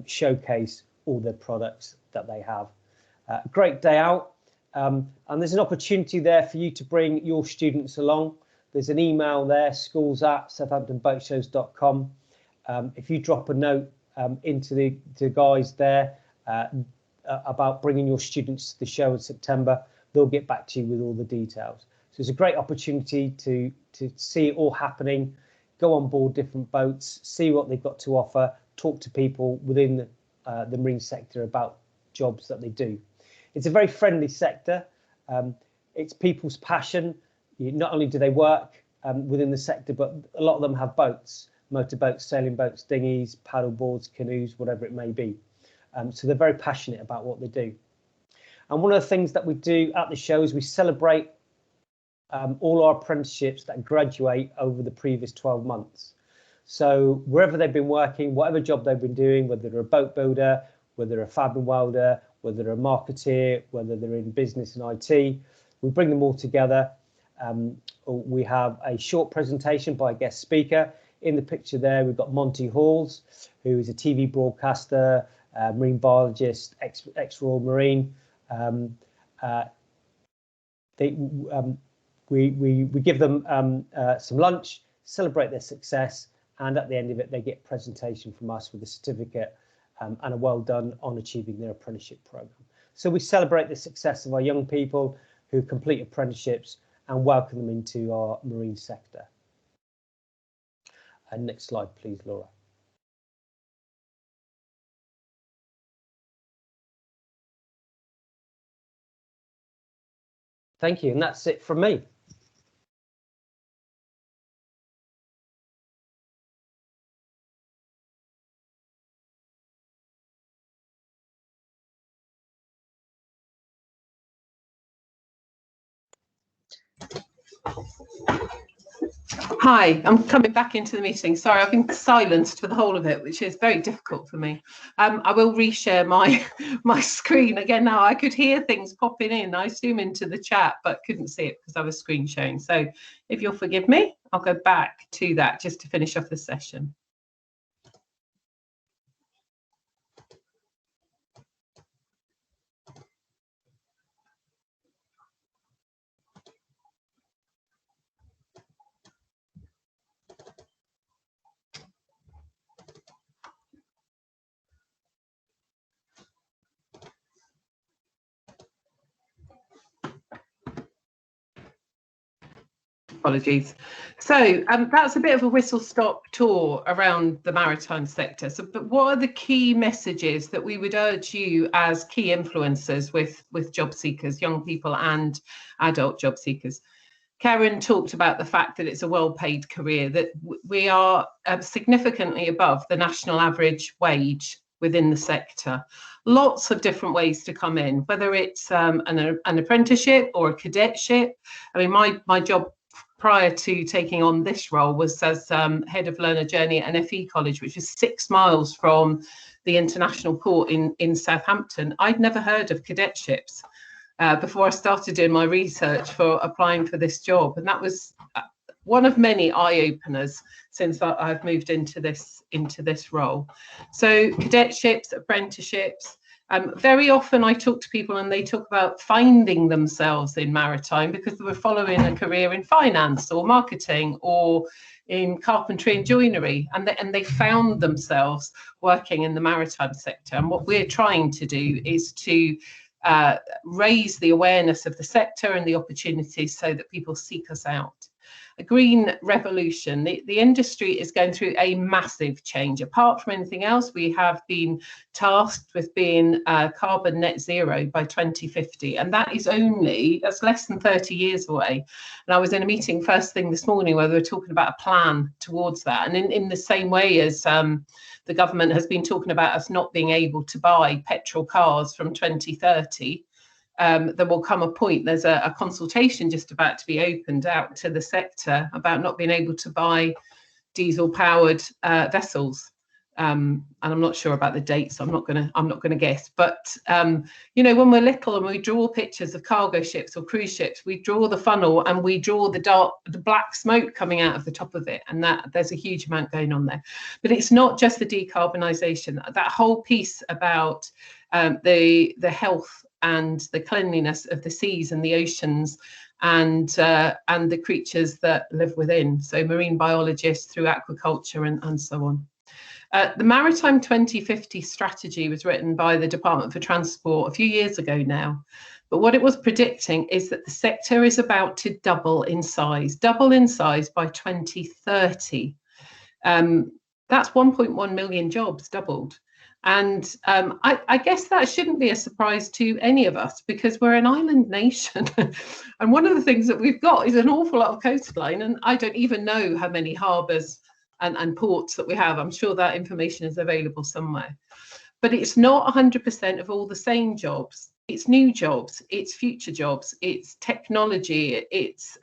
showcase all the products that they have. Great day out, and there's an opportunity there for you to bring your students along. There's an email there, schools@southamptonboatshows.com. If you drop a note into the guys there about bringing your students to the show in September, they'll get back to you with all the details. So it's a great opportunity to see it all happening, go on board different boats, see what they've got to offer, talk to people within the marine sector about jobs that they do. It's a very friendly sector. It's people's passion. Not only do they work within the sector, but a lot of them have boats, motorboats, sailing boats, dinghies, paddle boards, canoes, whatever it may be. So they're very passionate about what they do. And one of the things that we do at the show is we celebrate all our apprenticeships that graduate over the previous 12 months. So wherever they've been working, whatever job they've been doing, whether they're a boat builder, whether they're a fab and welder, whether they're a marketeer, whether they're in business and IT, we bring them all together. We have a short presentation by a guest speaker. In the picture there, we've got Monty Halls, who is a TV broadcaster, marine biologist, ex-Royal Marine. We give them some lunch, celebrate their success, and at the end of it, they get a presentation from us with a certificate and a well done on achieving their apprenticeship program. So we celebrate the success of our young people who complete apprenticeships and welcome them into our marine sector. And next slide, please, Laura. Thank you, and that's it from me. Hi, I'm coming back into the meeting. Sorry, I've been silenced for the whole of it, which is very difficult for me. I will reshare my screen again now. I could hear things popping in. I zoom into the chat, but couldn't see it because I was screen sharing. So if you'll forgive me, I'll go back to that just to finish off the session. Apologies. So that's a bit of a whistle-stop tour around the maritime sector. So, but what are the key messages that we would urge you as key influencers with job seekers, young people and adult job seekers? Karen talked about the fact that it's a well-paid career, that we are significantly above the national average wage within the sector. Lots of different ways to come in, whether it's an apprenticeship or a cadetship. I mean, my job prior to taking on this role was as head of learner journey at an FE college, which is 6 miles from the international port in Southampton. I'd never heard of cadetships before I started doing my research for applying for this job, and that was one of many eye-openers since I've moved into this role. So cadetships, apprenticeships. Very often I talk to people and they talk about finding themselves in maritime because they were following a career in finance or marketing or in carpentry and joinery, and they found themselves working in the maritime sector. And what we're trying to do is to raise the awareness of the sector and the opportunities so that people seek us out. A green revolution. The industry is going through a massive change. Apart from anything else, we have been tasked with being carbon net zero by 2050, and that's less than 30 years away. And I was in a meeting first thing this morning where they were talking about a plan towards that. And in the same way as the government has been talking about us not being able to buy petrol cars from 2030, there will come a point, there's a consultation just about to be opened out to the sector about not being able to buy diesel powered vessels. And I'm not sure about the dates, so I'm not gonna guess, but you know, when we're little and we draw pictures of cargo ships or cruise ships, we draw the funnel and we draw the black smoke coming out of the top of it, and that there's a huge amount going on there. But it's not just the decarbonisation, that whole piece about the health and the cleanliness of the seas and the oceans and the creatures that live within. So marine biologists through aquaculture and so on. The Maritime 2050 strategy was written by the Department for Transport a few years ago now. But what it was predicting is that the sector is about to double in size by 2030. That's 1.1 million jobs doubled. And I guess that shouldn't be a surprise to any of us, because we're an island nation. And one of the things that we've got is an awful lot of coastline, and I don't even know how many harbours and ports that we have. I'm sure that information is available somewhere. But it's not 100% of all the same jobs. It's new jobs, it's future jobs, it's technology, it's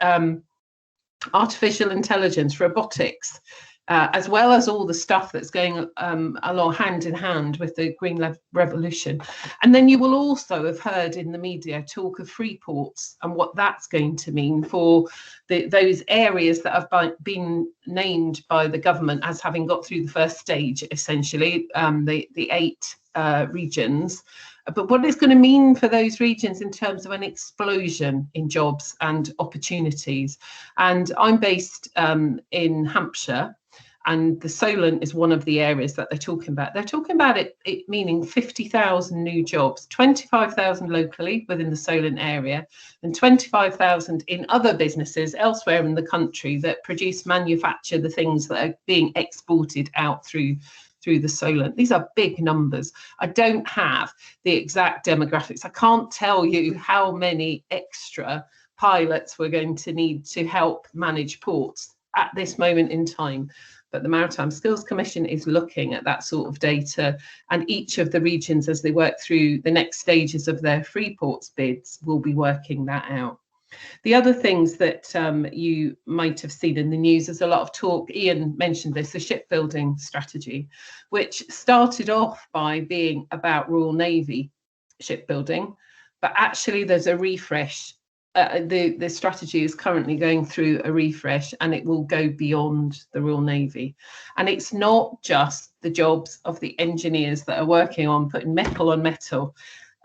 artificial intelligence, robotics, as well as all the stuff that's going along hand in hand with the green revolution. And then you will also have heard in the media talk of free ports and what that's going to mean for those areas that have been named by the government as having got through the first stage, essentially, the 8 regions. But what it's going to mean for those regions in terms of an explosion in jobs and opportunities. And I'm based in Hampshire, and the Solent is one of the areas that they're talking about. They're talking about it meaning 50,000 new jobs, 25,000 locally within the Solent area, and 25,000 in other businesses elsewhere in the country that manufacture the things that are being exported out through the Solent. These are big numbers. I don't have the exact demographics. I can't tell you how many extra pilots we're going to need to help manage ports at this moment in time. But the Maritime Skills Commission is looking at that sort of data, and each of the regions, as they work through the next stages of their free ports bids, will be working that out. The other things that you might have seen in the news, there's a lot of talk, Ian mentioned this, the shipbuilding strategy, which started off by being about Royal Navy shipbuilding, but actually there's a refresh. The strategy is currently going through a refresh, and it will go beyond the Royal Navy. And it's not just the jobs of the engineers that are working on putting metal on metal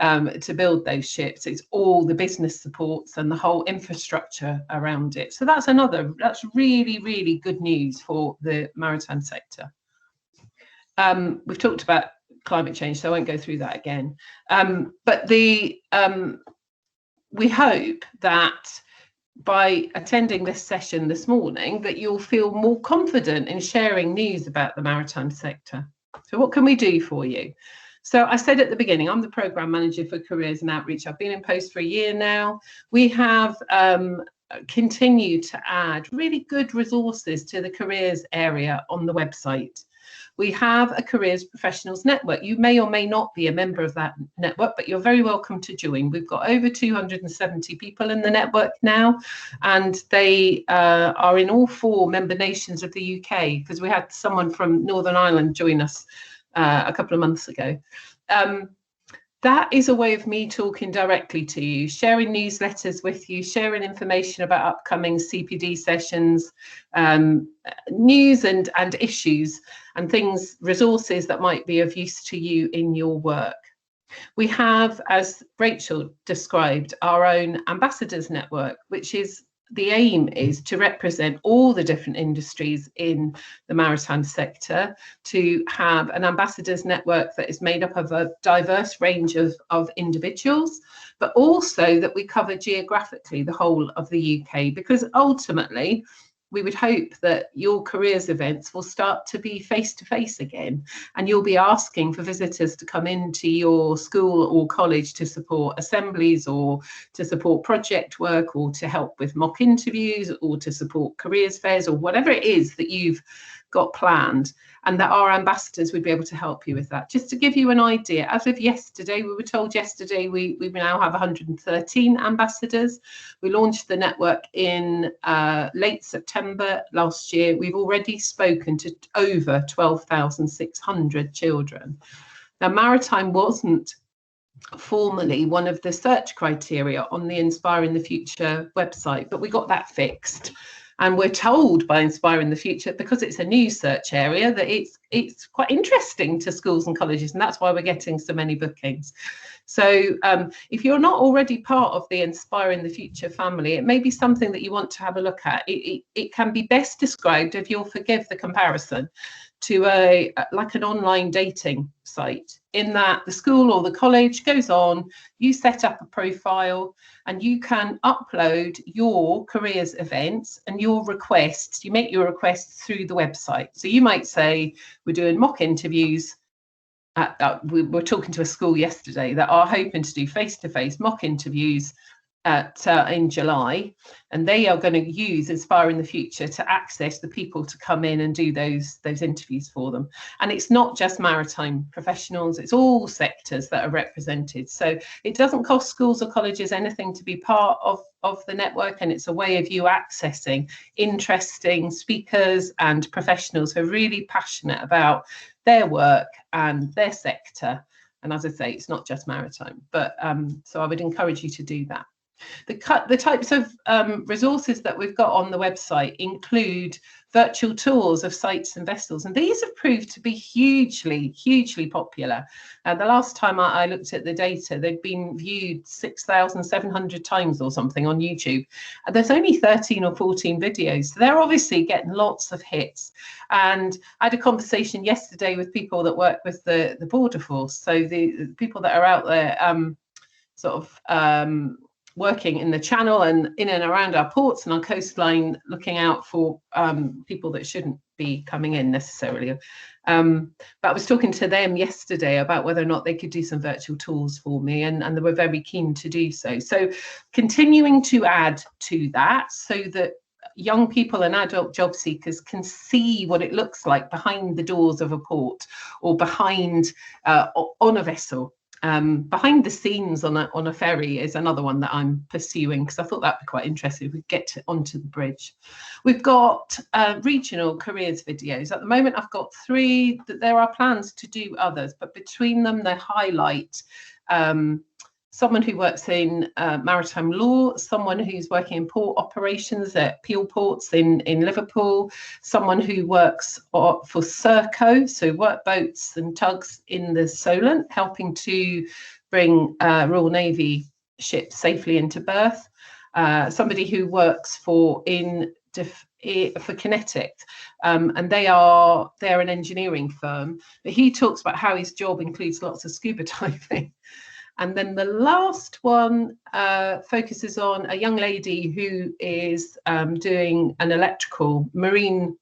to build those ships. It's all the business supports and the whole infrastructure around it. So that's really, really good news for the maritime sector. We've talked about climate change, so I won't go through that again. But we hope that by attending this session this morning, that you'll feel more confident in sharing news about the maritime sector. So what can we do for you? So I said at the beginning, I'm the Programme Manager for Careers and Outreach. I've been in post for a year now. We have continued to add really good resources to the careers area on the website. We have a careers professionals network. You may or may not be a member of that network, but you're very welcome to join. We've got over 270 people in the network now, and they are in all 4 member nations of the UK, because we had someone from Northern Ireland join us a couple of months ago. That is a way of me talking directly to you, sharing newsletters with you, sharing information about upcoming CPD sessions, news and issues and things, resources that might be of use to you in your work. We have, as Rachel described, our own ambassadors network, which is the aim is to represent all the different industries in the maritime sector, to have an ambassadors network that is made up of a diverse range of individuals, but also that we cover geographically the whole of the UK, because ultimately we would hope that your careers events will start to be face-to-face again, and you'll be asking for visitors to come into your school or college to support assemblies, or to support project work, or to help with mock interviews, or to support careers fairs, or whatever it is that you've got planned, and that our ambassadors would be able to help you with that. Just to give you an idea, as of yesterday, we were told yesterday we now have 113 ambassadors. We launched the network in late September last year. We've already spoken to over 12,600 children. Now, maritime wasn't formally one of the search criteria on the Inspiring the Future website, but we got that fixed. And we're told by Inspiring the Future, because it's a new search area, that it's quite interesting to schools and colleges, and that's why we're getting so many bookings. So if you're not already part of the Inspiring the Future family, it may be something that you want to have a look at. It can be best described, if you'll forgive the comparison, to like an online dating site, in that the school or the college goes on, you set up a profile, and you can upload your careers events and your requests. You make your requests through the website. So you might say, we're doing mock interviews we were talking to a school yesterday that are hoping to do face-to-face mock interviews in July, and they are going to use Inspire in the future to access the people to come in and do those interviews for them. And it's not just maritime professionals, it's all sectors that are represented. So it doesn't cost schools or colleges anything to be part of the network, and it's a way of you accessing interesting speakers and professionals who are really passionate about their work and their sector. And as I say, it's not just maritime, but so I would encourage you to do that. The types of resources that we've got on the website include virtual tours of sites and vessels, and these have proved to be hugely popular. The last time I looked at the data, they'd been viewed 6,700 times or something on YouTube. And there's only 13 or 14 videos, so they're obviously getting lots of hits. And I had a conversation yesterday with people that work with the border force, so the people that are out there working in the channel and in and around our ports and our coastline, looking out for people that shouldn't be coming in necessarily. But I was talking to them yesterday about whether or not they could do some virtual tours for me, and they were very keen to do so. So continuing to add to that so that young people and adult job seekers can see what it looks like behind the doors of a port or behind on a vessel. Behind the scenes on a ferry is another one that I'm pursuing, because I thought that'd be quite interesting if we get onto the bridge. We've got regional careers videos. At the moment, I've got 3. There are plans to do others, but between them, they highlight someone who works in maritime law, someone who's working in port operations at Peel Ports in Liverpool, someone who works for Serco, so work boats and tugs in the Solent, helping to bring Royal Navy ships safely into berth, somebody who works for Cadet, and they're an engineering firm, but he talks about how his job includes lots of scuba diving. And then the last one focuses on a young lady who is doing an marine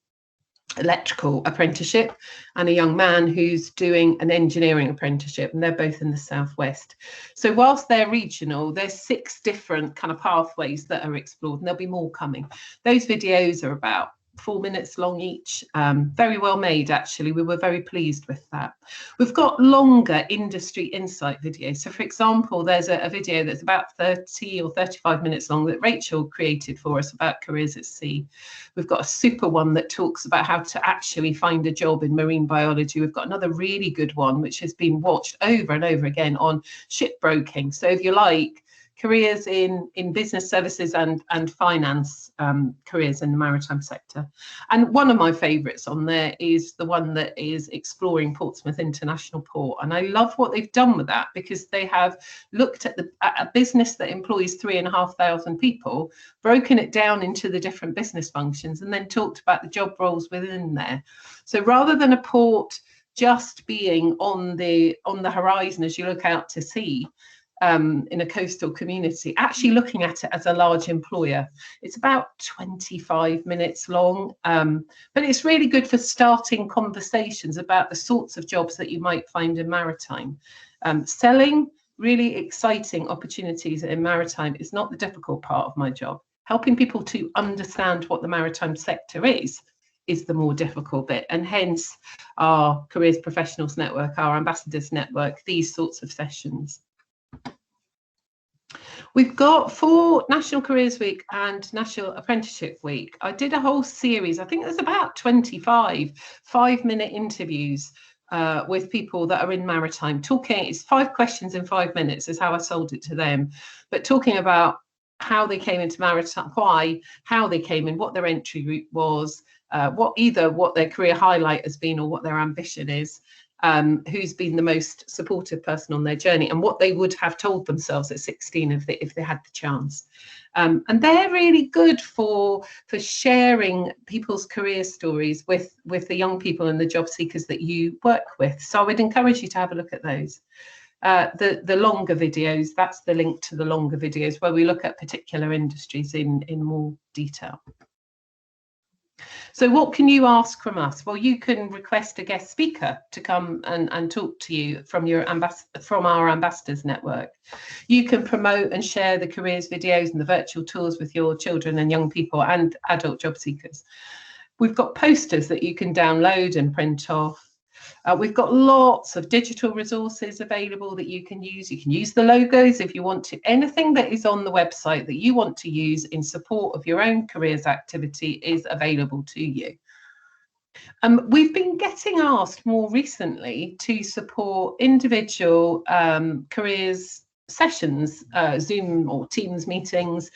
electrical apprenticeship, and a young man who's doing an engineering apprenticeship, and they're both in the southwest. So whilst they're regional, there's 6 different kind of pathways that are explored, and there'll be more coming. Those videos are about 4 minutes long each, very well made actually. We were very pleased with that. We've got longer industry insight videos. So for example, there's a video that's about 30 or 35 minutes long that Rachel created for us about careers at sea. We've got a super one that talks about how to actually find a job in marine biology. We've got another really good one which has been watched over and over again on shipbroking. So if you like careers in business services and finance, careers in the maritime sector. And one of my favourites on there is the one that is exploring Portsmouth International Port. And I love what they've done with that, because they have looked at a business that employs 3,500 people, broken it down into the different business functions, and then talked about the job roles within there. So rather than a port just being on the horizon as you look out to sea, in a coastal community, actually looking at it as a large employer. It's about 25 minutes long, but it's really good for starting conversations about the sorts of jobs that you might find in maritime. Selling really exciting opportunities in maritime is not the difficult part of my job. Helping people to understand what the maritime sector is the more difficult bit, and hence our Careers Professionals Network, our Ambassadors Network, these sorts of sessions. We've got for National Careers Week and National Apprenticeship Week, I did a whole series, I think there's about 25 5-minute interviews with people that are in maritime, talking, it's 5 questions in 5 minutes is how I sold it to them, but talking about how they came into maritime, why, how they came in, what their entry route was, what their career highlight has been or what their ambition is. Who's been the most supportive person on their journey, and what they would have told themselves at 16 if they had the chance. And they're really good for sharing people's career stories with the young people and the job seekers that you work with. So I would encourage you to have a look at those. The longer videos, that's the link to the longer videos where we look at particular industries in more detail. So what can you ask from us? Well, you can request a guest speaker to come and talk to you from our ambassadors network. You can promote and share the careers videos and the virtual tours with your children and young people and adult job seekers. We've got posters that you can download and print off. We've got lots of digital resources available that you can use. You can use the logos if you want to. Anything that is on the website that you want to use in support of your own careers activity is available to you. We've been getting asked more recently to support individual careers sessions, Zoom or Teams meetings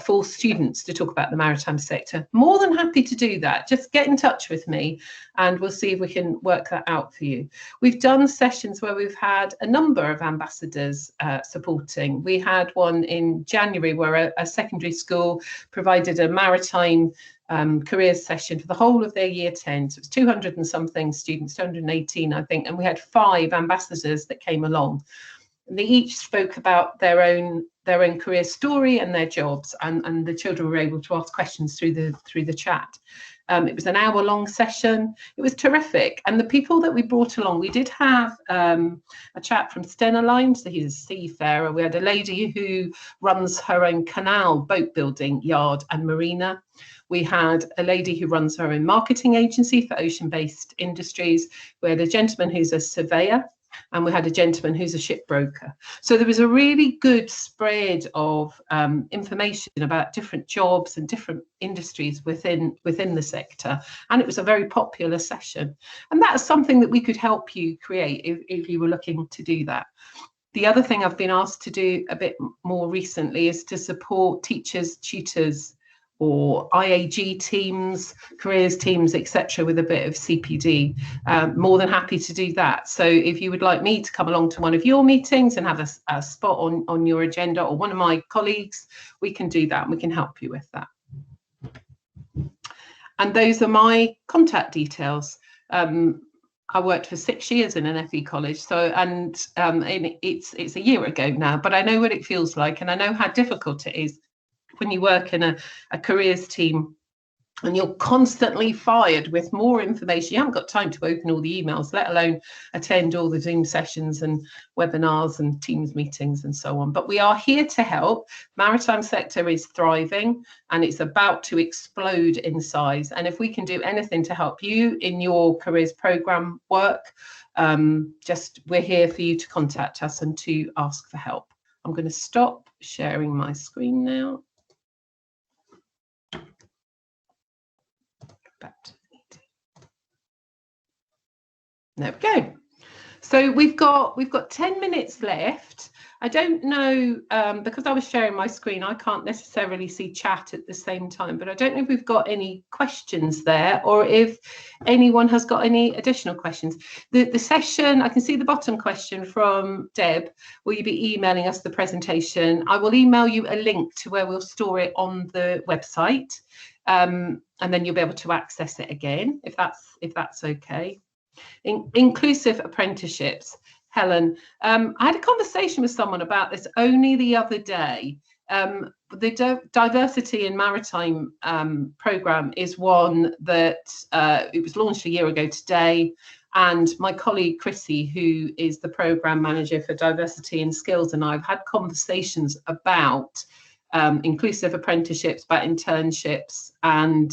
for students to talk about the maritime sector. More than happy to do that. Just get in touch with me and we'll see if we can work that out for you. We've done sessions where we've had a number of ambassadors supporting. We had one in January where a secondary school provided a maritime careers session for the whole of their year 10. So it was 200 and something students, 218 I think, and we had 5 ambassadors that came along. They each spoke about their own career story and their jobs, and the children were able to ask questions through the chat. It was an hour-long session. It was terrific, and the people that we brought along, we did have a chap from Stena Line, so he's a seafarer. We had a lady who runs her own canal boat building yard and marina. We had a lady who runs her own marketing agency for ocean-based industries. We had a gentleman who's a surveyor, and we had a gentleman who's a shipbroker. So there was a really good spread of information about different jobs and different industries within the sector. And it was a very popular session. And that's something that we could help you create if you were looking to do that. The other thing I've been asked to do a bit more recently is to support teachers, tutors, or IAG teams, careers teams, etc., with a bit of CPD. More than happy to do that. So if you would like me to come along to one of your meetings and have a spot on your agenda, or one of my colleagues, we can do that and we can help you with that. And those are my contact details. I worked for 6 years in an FE college, so it's a year ago now, but I know what it feels like, and I know how difficult it is when you work in a careers team and you're constantly fired with more information. You haven't got time to open all the emails, let alone attend all the Zoom sessions and webinars and Teams meetings and so on. But we are here to help. Maritime sector is thriving and it's about to explode in size. And if we can do anything to help you in your careers program work, we're here for you to contact us and to ask for help. I'm going to stop sharing my screen now. Back to the meeting. There we go. So we've got 10 minutes left. I don't know, because I was sharing my screen, I can't necessarily see chat at the same time, but I don't know if we've got any questions there or if anyone has got any additional questions. The session, I can see the bottom question from Deb. Will you be emailing us the presentation? I will email you a link to where we'll store it on the website. And then you'll be able to access it again, if that's okay. Inclusive apprenticeships. Helen, I had a conversation with someone about this only the other day. The diversity in maritime programme is one that it was launched a year ago today, and my colleague Chrissy, who is the programme manager for diversity and skills, and I've had conversations about inclusive apprenticeships, about internships, and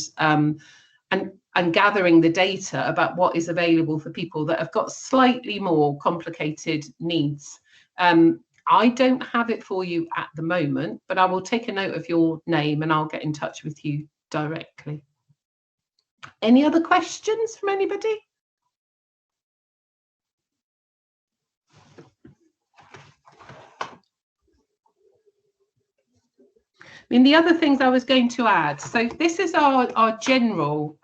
gathering the data about what is available for people that have got slightly more complicated needs. I don't have it for you at the moment, but I will take a note of your name and I'll get in touch with you directly. Any other questions from anybody? I mean, the other things I was going to add, so this is our general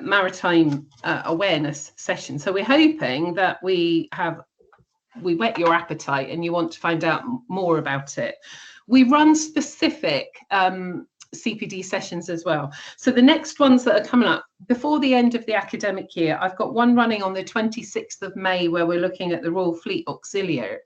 maritime awareness session. So we're hoping that we whet your appetite and you want to find out more about it. We run specific CPD sessions as well. So the next ones that are coming up before the end of the academic year, I've got one running on the 26th of May where we're looking at the Royal Fleet Auxiliary,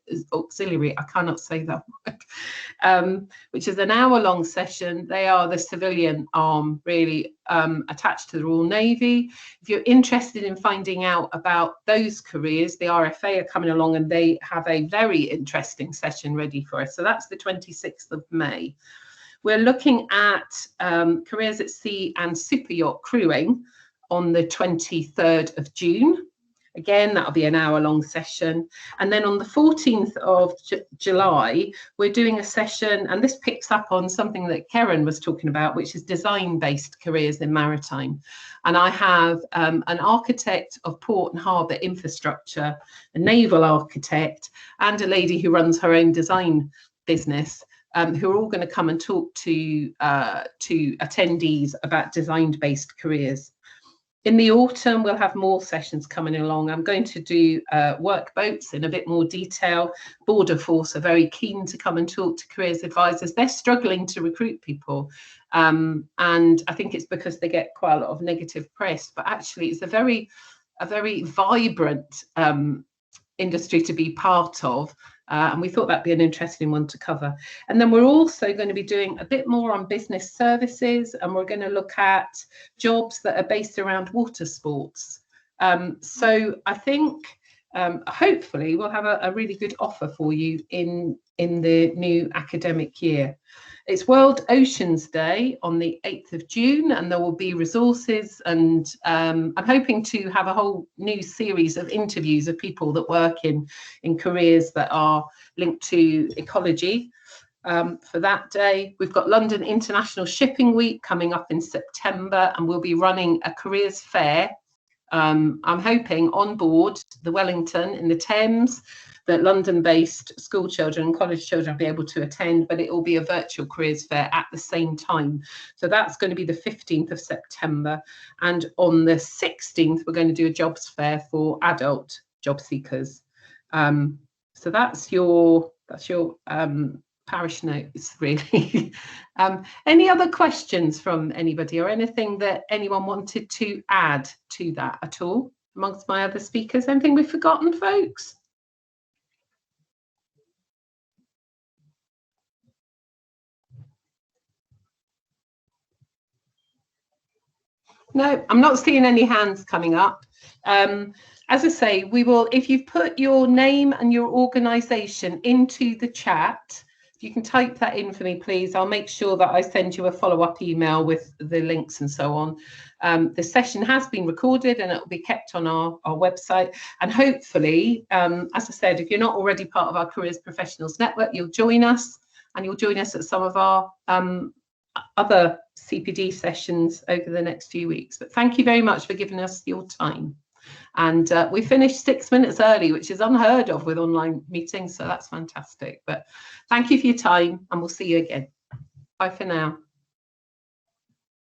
I cannot say that word, which is an hour-long session. They are the civilian arm, really, attached to the Royal Navy. If you're interested in finding out about those careers, the RFA are coming along and they have a very interesting session ready for us. So that's the 26th of May. We're looking at careers at sea and super yacht crewing on the 23rd of June. Again, that'll be an hour-long session. And then on the 14th of July, we're doing a session, and this picks up on something that Karen was talking about, which is design-based careers in maritime. And I have an architect of port and harbour infrastructure, a naval architect, and a lady who runs her own design business, who are all going to come and talk to attendees about design-based careers. In the autumn, we'll have more sessions coming along. I'm going to do workboats in a bit more detail. Border Force are very keen to come and talk to careers advisors. They're struggling to recruit people. And I think it's because they get quite a lot of negative press, but actually it's a very vibrant industry to be part of. And we thought that'd be an interesting one to cover. And then we're also going to be doing a bit more on business services, and we're going to look at jobs that are based around water sports. So I think hopefully we'll have a really good offer for you in the new academic year. It's World Oceans Day on the 8th of June, and there will be resources, and I'm hoping to have a whole new series of interviews of people that work in careers that are linked to ecology for that day. We've got London International Shipping Week coming up in September, and we'll be running a careers fair. I'm hoping on board the Wellington in the Thames, that London-based school children and college children will be able to attend, but it will be a virtual careers fair at the same time. So that's going to be the 15th of September. And on the 16th, we're going to do a jobs fair for adult job seekers. So that's your parish notes, really. Any other questions from anybody, or anything that anyone wanted to add to that at all amongst my other speakers? Anything we've forgotten, folks? No, I'm not seeing any hands coming up. As I say, we will, if you've put your name and your organisation into the chat, if you can type that in for me, please, I'll make sure that I send you a follow-up email with the links and so on. The session has been recorded and it will be kept on our website. And hopefully, as I said, if you're not already part of our Careers Professionals Network, you'll join us, and you'll join us at some of our other CPD sessions over the next few weeks. But thank you very much for giving us your time. And we finished 6 minutes early, which is unheard of with online meetings, so that's fantastic. But thank you for your time, and we'll see you again. Bye for now.